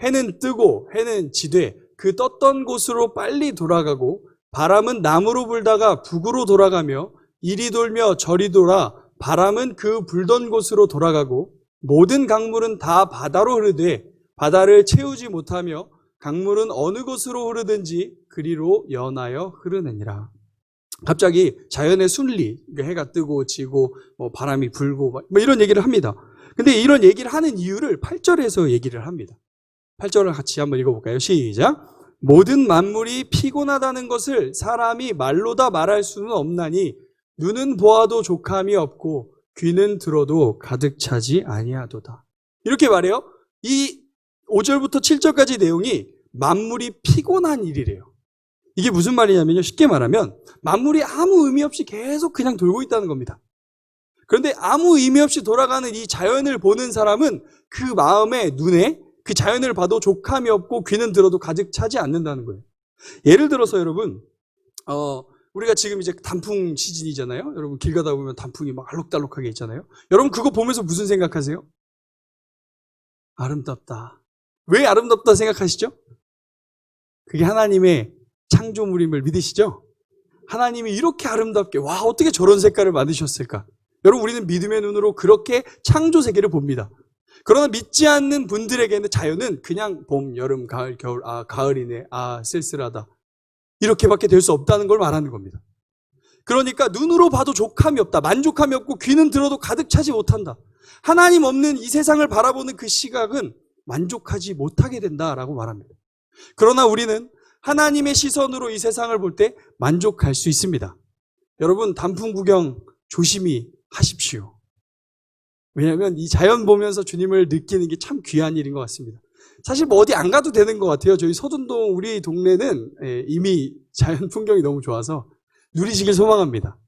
해는 뜨고 해는 지되 그 떴던 곳으로 빨리 돌아가고 바람은 남으로 불다가 북으로 돌아가며 이리 돌며 저리 돌아 바람은 그 불던 곳으로 돌아가고 모든 강물은 다 바다로 흐르되 바다를 채우지 못하며 강물은 어느 곳으로 흐르든지 그리로 연하여 흐르느니라. 갑자기 자연의 순리, 해가 뜨고 지고 바람이 불고 이런 얘기를 합니다. 근데 이런 얘기를 하는 이유를 8절에서 얘기를 합니다. 8절을 같이 한번 읽어볼까요? 시작. 모든 만물이 피곤하다는 것을 사람이 말로 다 말할 수는 없나니 눈은 보아도 족함이 없고 귀는 들어도 가득 차지 아니하도다. 이렇게 말해요. 이 5절부터 7절까지 내용이 만물이 피곤한 일이래요. 이게 무슨 말이냐면요. 쉽게 말하면 만물이 아무 의미 없이 계속 그냥 돌고 있다는 겁니다. 그런데 아무 의미 없이 돌아가는 이 자연을 보는 사람은 그 마음에 눈에 그 자연을 봐도 족함이 없고 귀는 들어도 가득 차지 않는다는 거예요. 예를 들어서 여러분, 우리가 지금 이제 단풍 시즌이잖아요. 여러분 길 가다 보면 단풍이 막 알록달록하게 있잖아요. 여러분 그거 보면서 무슨 생각하세요? 아름답다. 왜 아름답다 생각하시죠? 그게 하나님의 창조물임을 믿으시죠? 하나님이 이렇게 아름답게, 와, 어떻게 저런 색깔을 만드셨을까? 여러분, 우리는 믿음의 눈으로 그렇게 창조 세계를 봅니다. 그러나 믿지 않는 분들에게는 자연은 그냥 봄, 여름, 가을, 겨울, 가을이네, 쓸쓸하다. 이렇게밖에 될 수 없다는 걸 말하는 겁니다. 그러니까 눈으로 봐도 족함이 없다. 만족함이 없고 귀는 들어도 가득 차지 못한다. 하나님 없는 이 세상을 바라보는 그 시각은 만족하지 못하게 된다라고 말합니다. 그러나 우리는 하나님의 시선으로 이 세상을 볼 때 만족할 수 있습니다. 여러분, 단풍 구경 조심히 하십시오. 왜냐하면 이 자연 보면서 주님을 느끼는 게 참 귀한 일인 것 같습니다. 사실 뭐 어디 안 가도 되는 것 같아요. 저희 서둔동 우리 동네는 이미 자연 풍경이 너무 좋아서 누리시길 소망합니다.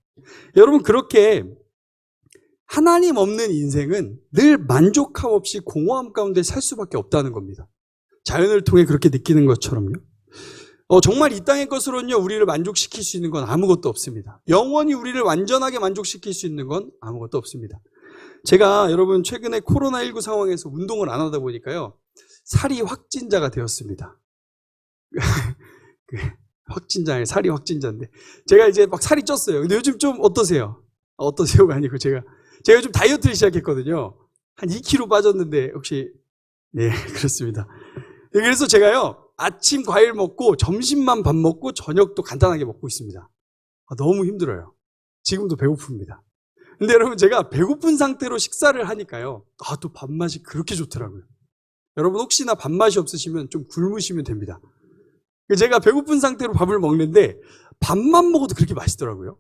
여러분, 그렇게 하나님 없는 인생은 늘 만족함 없이 공허함 가운데 살 수밖에 없다는 겁니다. 자연을 통해 그렇게 느끼는 것처럼요. 정말 이 땅의 것으로는요, 우리를 만족시킬 수 있는 건 아무것도 없습니다. 영원히 우리를 완전하게 만족시킬 수 있는 건 아무것도 없습니다. 제가 여러분 최근에 코로나19 상황에서 운동을 안 하다 보니까요, 살이 확진자가 되었습니다. 살이 확진자인데 제가 이제 막 살이 쪘어요. 근데 요즘 좀 어떠세요? 어떠세요가 아니고 제가 요즘 다이어트를 시작했거든요. 한 2kg 빠졌는데 혹시 네, 그렇습니다. 그래서 제가요, 아침 과일 먹고 점심만 밥 먹고 저녁도 간단하게 먹고 있습니다. 너무 힘들어요. 지금도 배고픕니다. 근데 여러분, 제가 배고픈 상태로 식사를 하니까요, 또 밥맛이 그렇게 좋더라고요. 여러분, 혹시나 밥맛이 없으시면 좀 굶으시면 됩니다. 제가 배고픈 상태로 밥을 먹는데 밥만 먹어도 그렇게 맛있더라고요.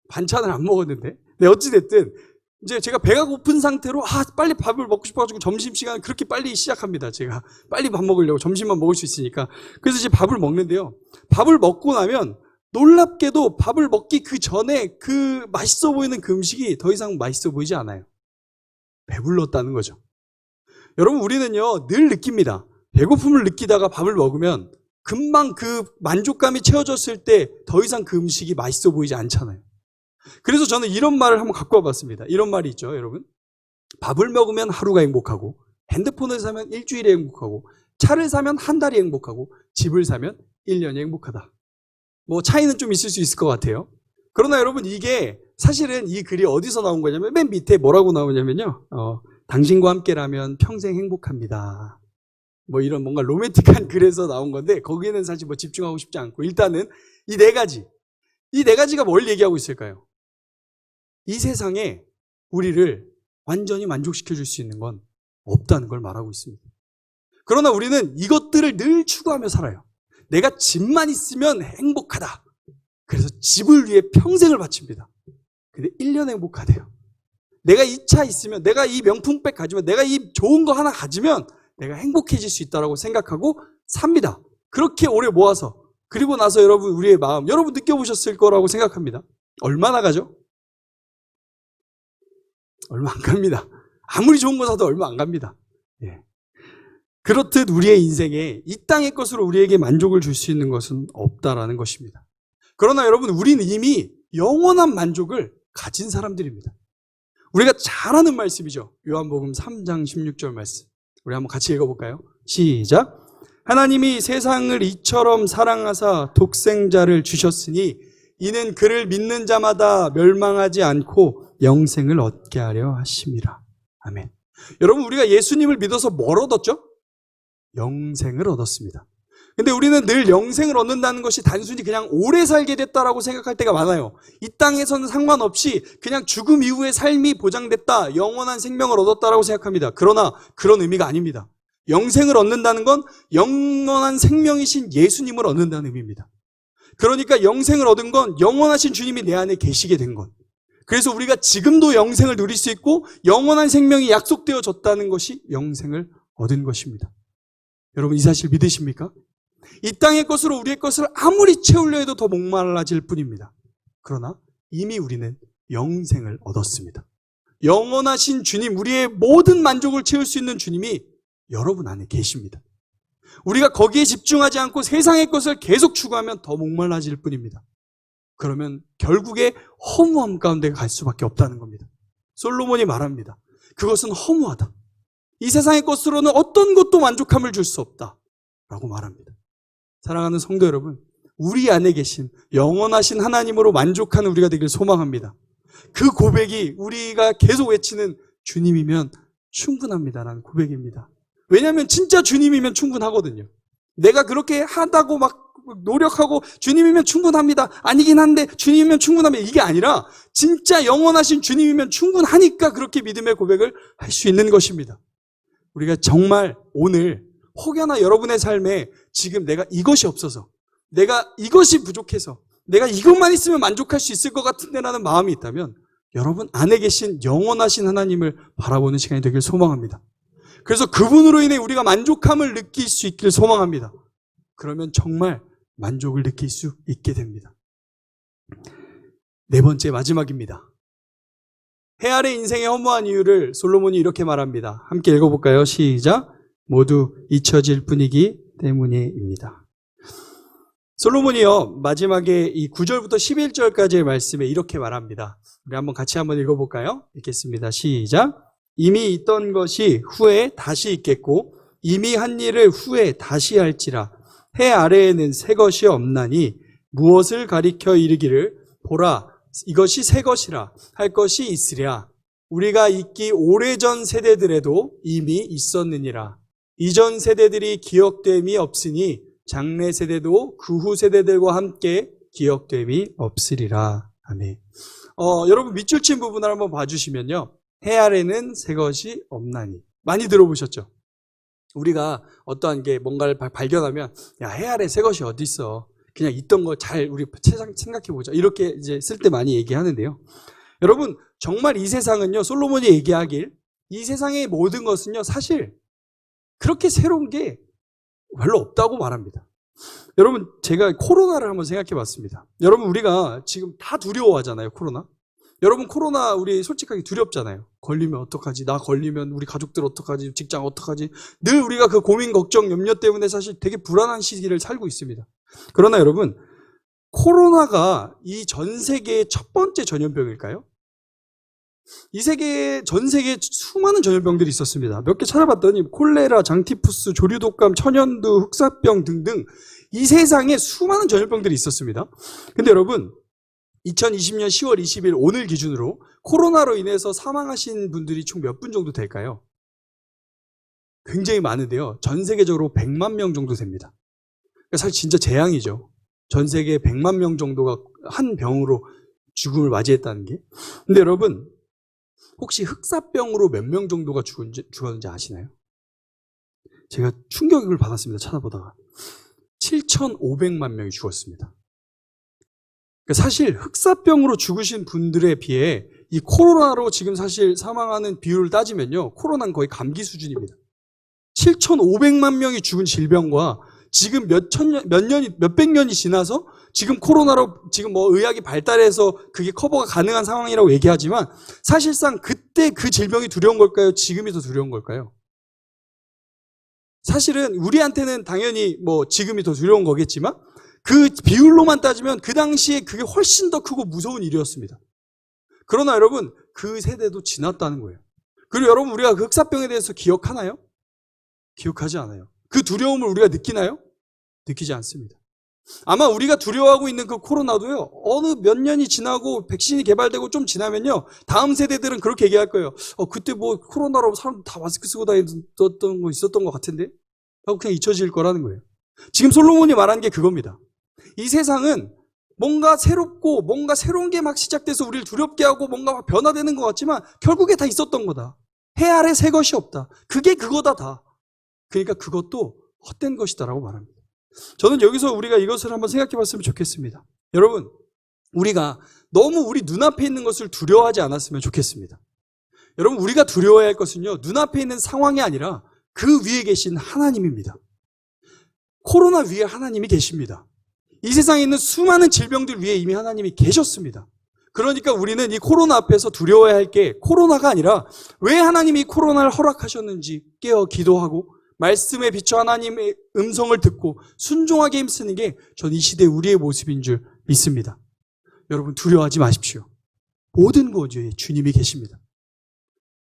반찬을 안 먹었는데. 네, 어찌됐든 이제 제가 배가 고픈 상태로 빨리 밥을 먹고 싶어가지고 점심시간을 그렇게 빨리 시작합니다. 제가 빨리 밥 먹으려고, 점심만 먹을 수 있으니까. 그래서 이제 밥을 먹는데요, 밥을 먹고 나면 놀랍게도 밥을 먹기 그 전에 그 맛있어 보이는 그 음식이 더 이상 맛있어 보이지 않아요. 배불렀다는 거죠. 여러분, 우리는요 늘 느낍니다. 배고픔을 느끼다가 밥을 먹으면 금방 그 만족감이 채워졌을 때 더 이상 그 음식이 맛있어 보이지 않잖아요. 그래서 저는 이런 말을 한번 갖고 와봤습니다. 이런 말이 있죠, 여러분. 밥을 먹으면 하루가 행복하고, 핸드폰을 사면 일주일이 행복하고, 차를 사면 한 달이 행복하고, 집을 사면 1년이 행복하다. 뭐 차이는 좀 있을 수 있을 것 같아요. 그러나 여러분, 이게 사실은 이 글이 어디서 나온 거냐면 맨 밑에 뭐라고 나오냐면요, 당신과 함께라면 평생 행복합니다. 뭐 이런 뭔가 로맨틱한 글에서 나온 건데, 거기에는 사실 뭐 집중하고 싶지 않고, 일단은 이 네 가지가 뭘 얘기하고 있을까요? 이 세상에 우리를 완전히 만족시켜 줄 수 있는 건 없다는 걸 말하고 있습니다. 그러나 우리는 이것들을 늘 추구하며 살아요. 내가 집만 있으면 행복하다. 그래서 집을 위해 평생을 바칩니다. 근데 1년 행복하대요. 내가 이 차 있으면, 내가 이 명품백 가지면, 내가 이 좋은 거 하나 가지면 내가 행복해질 수 있다고 생각하고 삽니다. 그렇게 오래 모아서. 그리고 나서 여러분, 우리의 마음, 여러분 느껴보셨을 거라고 생각합니다. 얼마나 가죠? 얼마 안 갑니다. 아무리 좋은 거 사도 얼마 안 갑니다. 예. 그렇듯 우리의 인생에 이 땅의 것으로 우리에게 만족을 줄 수 있는 것은 없다라는 것입니다. 그러나 여러분, 우리는 이미 영원한 만족을 가진 사람들입니다. 우리가 잘 아는 말씀이죠. 요한복음 3장 16절 말씀. 우리 한번 같이 읽어볼까요? 시작. 하나님이 세상을 이처럼 사랑하사 독생자를 주셨으니 이는 그를 믿는 자마다 멸망하지 않고 영생을 얻게 하려 하심이라. 아멘. 여러분, 우리가 예수님을 믿어서 뭘 얻었죠? 영생을 얻었습니다. 근데 우리는 늘 영생을 얻는다는 것이 단순히 그냥 오래 살게 됐다라고 생각할 때가 많아요. 이 땅에서는 상관없이 그냥 죽음 이후의 삶이 보장됐다, 영원한 생명을 얻었다라고 생각합니다. 그러나 그런 의미가 아닙니다. 영생을 얻는다는 건 영원한 생명이신 예수님을 얻는다는 의미입니다. 그러니까 영생을 얻은 건 영원하신 주님이 내 안에 계시게 된 것. 그래서 우리가 지금도 영생을 누릴 수 있고 영원한 생명이 약속되어졌다는 것이 영생을 얻은 것입니다. 여러분, 이 사실 믿으십니까? 이 땅의 것으로 우리의 것을 아무리 채우려 해도 더 목말라질 뿐입니다. 그러나 이미 우리는 영생을 얻었습니다. 영원하신 주님, 우리의 모든 만족을 채울 수 있는 주님이 여러분 안에 계십니다. 우리가 거기에 집중하지 않고 세상의 것을 계속 추구하면 더 목말라질 뿐입니다. 그러면 결국에 허무함 가운데 갈 수밖에 없다는 겁니다. 솔로몬이 말합니다. 그것은 허무하다. 이 세상의 것으로는 어떤 것도 만족함을 줄 수 없다 라고 말합니다. 사랑하는 성도 여러분, 우리 안에 계신 영원하신 하나님으로 만족하는 우리가 되길 소망합니다. 그 고백이 우리가 계속 외치는 주님이면 충분합니다라는 고백입니다. 왜냐하면 진짜 주님이면 충분하거든요. 내가 그렇게 하다고 막 노력하고 주님이면 충분합니다, 아니긴 한데 주님이면 충분합니다, 이게 아니라 진짜 영원하신 주님이면 충분하니까 그렇게 믿음의 고백을 할 수 있는 것입니다. 우리가 정말 오늘 혹여나 여러분의 삶에 지금 내가 이것이 없어서, 내가 이것이 부족해서, 내가 이것만 있으면 만족할 수 있을 것 같은데 라는 마음이 있다면 여러분 안에 계신 영원하신 하나님을 바라보는 시간이 되길 소망합니다. 그래서 그분으로 인해 우리가 만족함을 느낄 수 있길 소망합니다. 그러면 정말 만족을 느낄 수 있게 됩니다. 네 번째, 마지막입니다. 해 아래 인생의 허무한 이유를 솔로몬이 이렇게 말합니다. 함께 읽어볼까요? 시작. 모두 잊혀질 뿐이기 때문에입니다. 솔로몬이요, 마지막에 이 9절부터 11절까지의 말씀에 이렇게 말합니다. 우리 같이 한번 읽어볼까요? 읽겠습니다. 시작. 이미 있던 것이 후에 다시 있겠고 이미 한 일을 후에 다시 할지라. 해 아래에는 새 것이 없나니 무엇을 가리켜 이르기를 보라 이것이 새 것이라 할 것이 있으랴. 우리가 있기 오래전 세대들에도 이미 있었느니라. 이전 세대들이 기억됨이 없으니 장래 세대도 그 후 세대들과 함께 기억됨이 없으리라. 아멘. 여러분 밑줄 친 부분을 한번 봐주시면요. 해 아래는 새 것이 없나니. 많이 들어보셨죠? 우리가 어떠한 게 뭔가를 발견하면 야, 해 아래 새 것이 어디 있어? 그냥 있던 거 잘 우리 생각해 보자. 이렇게 이제 쓸 때 많이 얘기하는데요. 여러분 정말 이 세상은요, 솔로몬이 얘기하길 이 세상의 모든 것은요 사실 그렇게 새로운 게 별로 없다고 말합니다. 여러분 제가 코로나를 한번 생각해 봤습니다. 여러분 우리가 지금 다 두려워하잖아요. 코로나. 여러분 코로나 우리 솔직하게 두렵잖아요. 걸리면 어떡하지? 나 걸리면 우리 가족들 어떡하지? 직장 어떡하지? 늘 우리가 그 고민, 걱정, 염려 때문에 사실 되게 불안한 시기를 살고 있습니다. 그러나 여러분 코로나가 이 전 세계의 첫 번째 전염병일까요? 이 전 세계에 수많은 전염병들이 있었습니다. 몇 개 찾아봤더니 콜레라, 장티푸스, 조류독감, 천연두, 흑사병 등등 이 세상에 수많은 전염병들이 있었습니다. 근데 여러분 2020년 10월 20일 오늘 기준으로 코로나로 인해서 사망하신 분들이 총 몇 분 정도 될까요? 굉장히 많은데요. 전 세계적으로 100만 명 정도 됩니다. 사실 진짜 재앙이죠. 전 세계 100만 명 정도가 한 병으로 죽음을 맞이했다는 게. 근데 여러분 혹시 흑사병으로 몇 명 정도가 죽었는지 아시나요? 제가 충격을 받았습니다. 찾아보다가. 7,500만 명이 죽었습니다. 그러니까 사실 흑사병으로 죽으신 분들에 비해 이 코로나로 지금 사실 사망하는 비율을 따지면요. 코로나는 거의 감기 수준입니다. 7,500만 명이 죽은 질병과 지금 몇백 년이 지나서 지금 코로나로 지금 뭐 의학이 발달해서 그게 커버가 가능한 상황이라고 얘기하지만 사실상 그때 그 질병이 두려운 걸까요? 지금이 더 두려운 걸까요? 사실은 우리한테는 당연히 뭐 지금이 더 두려운 거겠지만 그 비율로만 따지면 그 당시에 그게 훨씬 더 크고 무서운 일이었습니다. 그러나 여러분 그 세대도 지났다는 거예요. 그리고 여러분 우리가 그 흑사병에 대해서 기억하나요? 기억하지 않아요. 그 두려움을 우리가 느끼나요? 느끼지 않습니다. 아마 우리가 두려워하고 있는 그 코로나도요, 어느 몇 년이 지나고 백신이 개발되고 좀 지나면요, 다음 세대들은 그렇게 얘기할 거예요. 그때 뭐 코로나로 사람들 다 마스크 쓰고 다녔던 거 있었던 것 같은데? 하고 그냥 잊혀질 거라는 거예요. 지금 솔로몬이 말한 게 그겁니다. 이 세상은 뭔가 새롭고 뭔가 새로운 게 막 시작돼서 우리를 두렵게 하고 뭔가 막 변화되는 것 같지만 결국에 다 있었던 거다. 해 아래 새 것이 없다. 그게 그거다 다. 그러니까 그것도 헛된 것이다라고 말합니다. 저는 여기서 우리가 이것을 한번 생각해 봤으면 좋겠습니다. 여러분, 우리가 너무 우리 눈앞에 있는 것을 두려워하지 않았으면 좋겠습니다. 여러분, 우리가 두려워해야 할 것은요, 눈앞에 있는 상황이 아니라 그 위에 계신 하나님입니다. 코로나 위에 하나님이 계십니다. 이 세상에 있는 수많은 질병들 위에 이미 하나님이 계셨습니다. 그러니까 우리는 이 코로나 앞에서 두려워해야 할 게 코로나가 아니라 왜 하나님이 코로나를 허락하셨는지 깨어 기도하고 말씀에 비춰 하나님의 음성을 듣고 순종하게 힘쓰는 게 전 이 시대 우리의 모습인 줄 믿습니다. 여러분 두려워하지 마십시오. 모든 곳에 주님이 계십니다.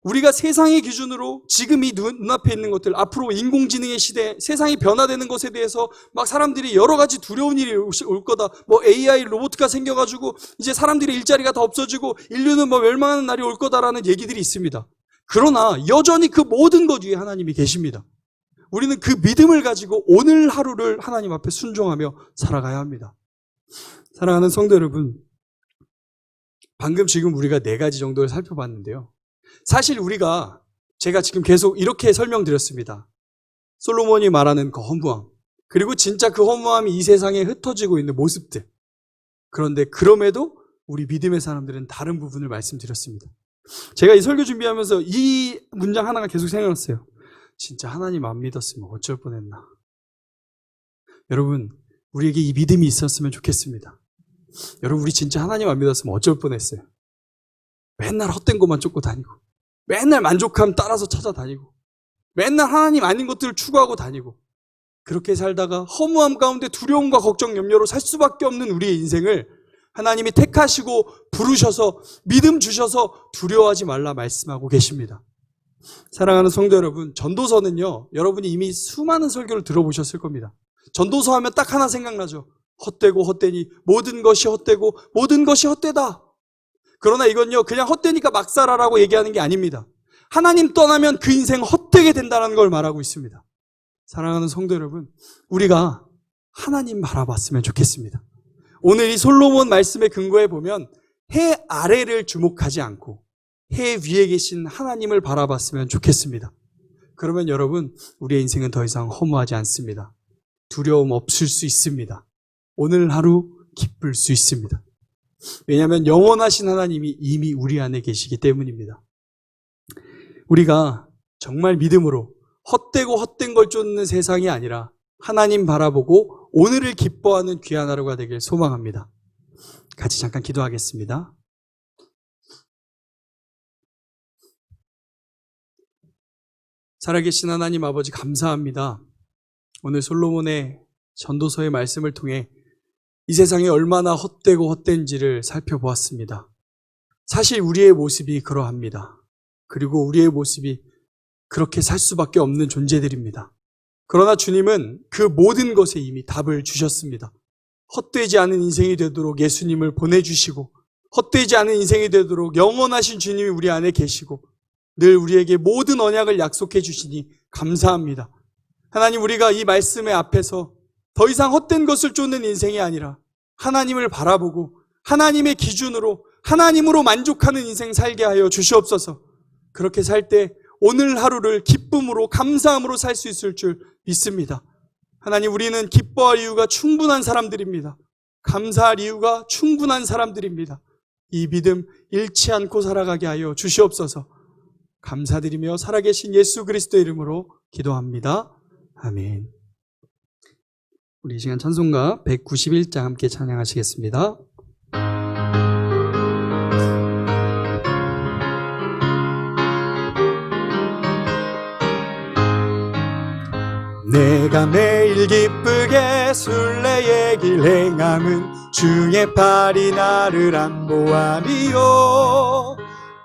우리가 세상의 기준으로 지금 이 눈앞에 있는 것들, 앞으로 인공지능의 시대, 세상이 변화되는 것에 대해서 막 사람들이 여러 가지 두려운 일이 올 거다. 뭐 AI 로봇가 생겨가지고 이제 사람들의 일자리가 다 없어지고 인류는 뭐 멸망하는 날이 올 거다라는 얘기들이 있습니다. 그러나 여전히 그 모든 것 위에 하나님이 계십니다. 우리는 그 믿음을 가지고 오늘 하루를 하나님 앞에 순종하며 살아가야 합니다. 사랑하는 성도 여러분, 방금 지금 우리가 4가지 정도를 살펴봤는데요. 사실 우리가 제가 지금 계속 이렇게 설명드렸습니다. 솔로몬이 말하는 그 허무함, 그리고 진짜 그 허무함이 이 세상에 흩어지고 있는 모습들. 그런데 그럼에도 우리 믿음의 사람들은 다른 부분을 말씀드렸습니다. 제가 이 설교 준비하면서 이 문장 하나가 계속 생각났어요. 진짜 하나님 안 믿었으면 어쩔 뻔했나. 여러분, 우리에게 이 믿음이 있었으면 좋겠습니다. 여러분, 우리 진짜 하나님 안 믿었으면 어쩔 뻔했어요. 맨날 헛된 것만 쫓고 다니고, 맨날 만족함 따라서 찾아다니고, 맨날 하나님 아닌 것들을 추구하고 다니고, 그렇게 살다가 허무함 가운데 두려움과 걱정, 염려로 살 수밖에 없는 우리의 인생을 하나님이 택하시고 부르셔서 믿음 주셔서 두려워하지 말라 말씀하고 계십니다. 사랑하는 성도 여러분, 전도서는요, 여러분이 이미 수많은 설교를 들어보셨을 겁니다. 전도서 하면 딱 하나 생각나죠. 헛되고 헛되니 모든 것이 헛되고 모든 것이 헛되다. 그러나 이건요, 그냥 헛되니까 막 살아라고 얘기하는 게 아닙니다. 하나님 떠나면 그 인생 헛되게 된다는 걸 말하고 있습니다. 사랑하는 성도 여러분, 우리가 하나님 바라봤으면 좋겠습니다. 오늘 이 솔로몬 말씀에 근거해 보면 해 아래를 주목하지 않고 해 위에 계신 하나님을 바라봤으면 좋겠습니다. 그러면 여러분, 우리의 인생은 더 이상 허무하지 않습니다. 두려움 없을 수 있습니다. 오늘 하루 기쁠 수 있습니다. 왜냐하면 영원하신 하나님이 이미 우리 안에 계시기 때문입니다. 우리가 정말 믿음으로 헛되고 헛된 걸 쫓는 세상이 아니라 하나님 바라보고 오늘을 기뻐하는 귀한 하루가 되길 소망합니다. 같이 잠깐 기도하겠습니다. 살아계신 하나님 아버지 감사합니다. 오늘 솔로몬의 전도서의 말씀을 통해 이 세상이 얼마나 헛되고 헛된지를 살펴보았습니다. 사실 우리의 모습이 그러합니다. 그리고 우리의 모습이 그렇게 살 수밖에 없는 존재들입니다. 그러나 주님은 그 모든 것에 이미 답을 주셨습니다. 헛되지 않은 인생이 되도록 예수님을 보내주시고 헛되지 않은 인생이 되도록 영원하신 주님이 우리 안에 계시고 늘 우리에게 모든 언약을 약속해 주시니 감사합니다. 하나님, 우리가 이 말씀의 앞에서 더 이상 헛된 것을 쫓는 인생이 아니라 하나님을 바라보고 하나님의 기준으로 하나님으로 만족하는 인생 살게 하여 주시옵소서. 그렇게 살 때 오늘 하루를 기쁨으로 감사함으로 살 수 있을 줄 믿습니다. 하나님, 우리는 기뻐할 이유가 충분한 사람들입니다. 감사할 이유가 충분한 사람들입니다. 이 믿음 잃지 않고 살아가게 하여 주시옵소서. 감사드리며 살아계신 예수 그리스도의 이름으로 기도합니다. 아멘. 우리 이 시간 찬송가 191장 함께 찬양하시겠습니다. 내가 매일 기쁘게 순례의 길 행함은 주의 팔이 나를 안보하리요.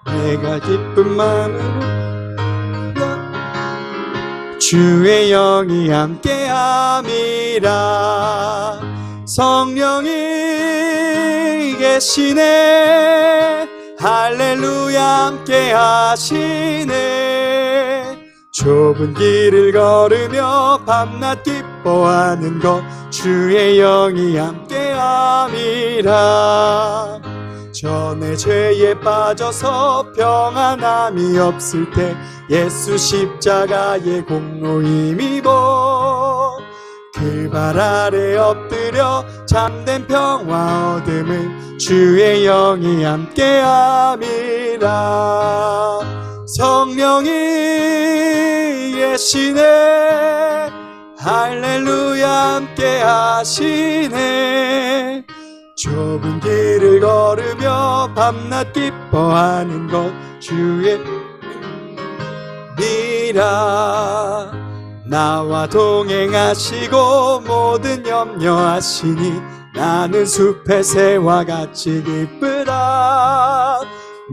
내가 기쁜 마음으로 주의 영이 함께함이라. 성령이 계시네. 할렐루야 함께하시네. 좁은 길을 걸으며 밤낮 기뻐하는 것 주의 영이 함께함이라. 전에 죄에 빠져서 평안함이 없을 때 예수 십자가의 공로 힘입어 그 발 아래 엎드려 참된 평화 얻음을 주의 영이 함께함이라. 성령이 계시네. 할렐루야 함께하시네. 좁은 길을 걸으며 밤낮 기뻐하는 것 주의 미라. 나와 동행하시고 모든 염려하시니 나는 숲의 새와 같이 기쁘다.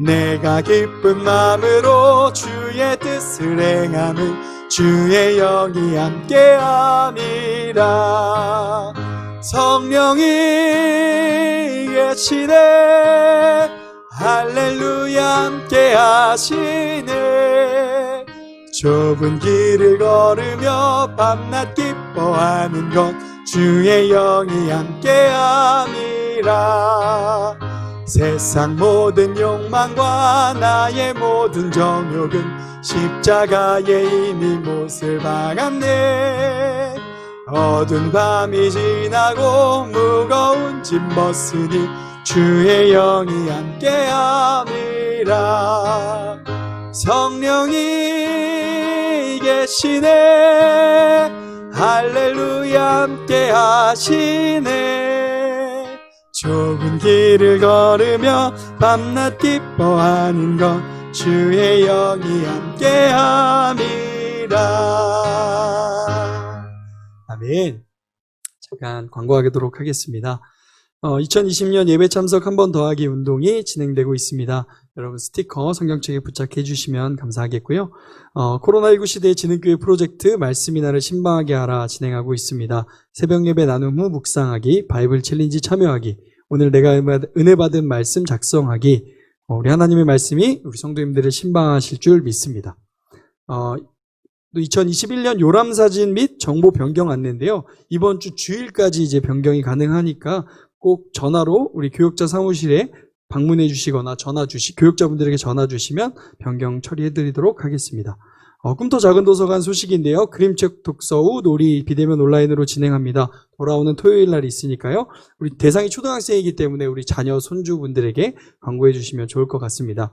내가 기쁜 마음으로 주의 뜻을 행함은 주의 영이 함께함이라. 성령이 계시네. 할렐루야 함께하시네. 좁은 길을 걸으며 밤낮 기뻐하는 것 주의 영이 함께함이라. 세상 모든 욕망과 나의 모든 정욕은 십자가에 이미 못을 박았네. 어두운 밤이 지나고 무거운 짐 벗으니 주의 영이 함께함이라. 성령이 계시네. 할렐루야 함께하시네. 좁은 길을 걸으며 밤낮 기뻐하는 것 주의 영이 함께함이라. 아멘. 잠깐 광고하도록 하겠습니다. 2020년 예배 참석 한 번 더하기 운동이 진행되고 있습니다. 여러분 스티커 성경책에 부착해 주시면 감사하겠고요. 코로나19 시대의 지능교회 프로젝트 말씀이 나를 신방하게 하라 진행하고 있습니다. 새벽 예배 나눔 후 묵상하기, 바이블 챌린지 참여하기, 오늘 내가 은혜 받은 말씀 작성하기, 우리 하나님의 말씀이 우리 성도님들을 신방하실 줄 믿습니다. 또 2021년 요람사진 및 정보 변경 안내인데요. 이번 주 주일까지 이제 변경이 가능하니까 꼭 전화로 우리 교역자 사무실에 방문해 주시거나 교역자분들에게 전화 주시면 변경 처리해 드리도록 하겠습니다. 꿈터 작은 도서관 소식인데요. 그림책 독서 후 놀이 비대면 온라인으로 진행합니다. 돌아오는 토요일 날 있으니까요. 우리 대상이 초등학생이기 때문에 우리 자녀 손주분들에게 광고해 주시면 좋을 것 같습니다.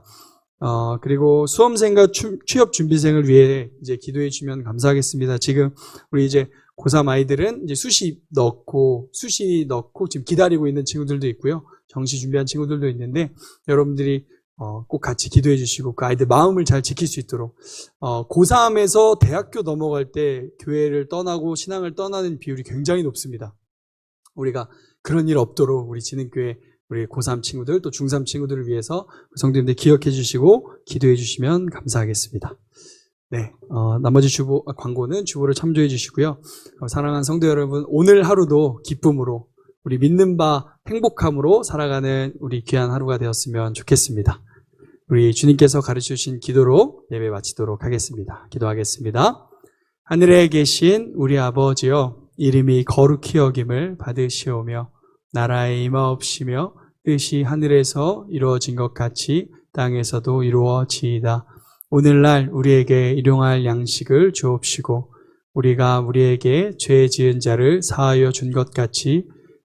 그리고 수험생과 취업 준비생을 위해 이제 기도해 주시면 감사하겠습니다. 지금 우리 이제 고3 아이들은 이제 수시 넣고 지금 기다리고 있는 친구들도 있고요. 정시 준비한 친구들도 있는데 여러분들이 꼭 같이 기도해 주시고 그 아이들 마음을 잘 지킬 수 있도록 고3에서 대학교 넘어갈 때 교회를 떠나고 신앙을 떠나는 비율이 굉장히 높습니다. 우리가 그런 일 없도록 우리 지능교회 우리 고3 친구들 또 중3 친구들을 위해서 성도님들 기억해 주시고 기도해 주시면 감사하겠습니다. 네, 나머지 광고는 주보를 참조해 주시고요. 사랑하는 성도 여러분, 오늘 하루도 기쁨으로 우리 믿는 바 행복함으로 살아가는 우리 귀한 하루가 되었으면 좋겠습니다. 우리 주님께서 가르쳐 주신 기도로 예배 마치도록 하겠습니다. 기도하겠습니다. 하늘에 계신 우리 아버지여, 이름이 거룩히 여김을 받으시오며 나라에 임하옵시며 뜻이 하늘에서 이루어진 것 같이 땅에서도 이루어지이다. 오늘날 우리에게 일용할 양식을 주옵시고 우리가 우리에게 죄 지은 자를 사하여 준 것 같이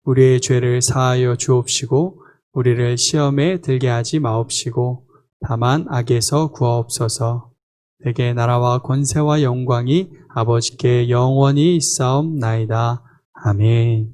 우리의 죄를 사하여 주옵시고 우리를 시험에 들게 하지 마옵시고 다만 악에서 구하옵소서. 내게 나라와 권세와 영광이 아버지께 영원히 있사옵나이다. 아멘.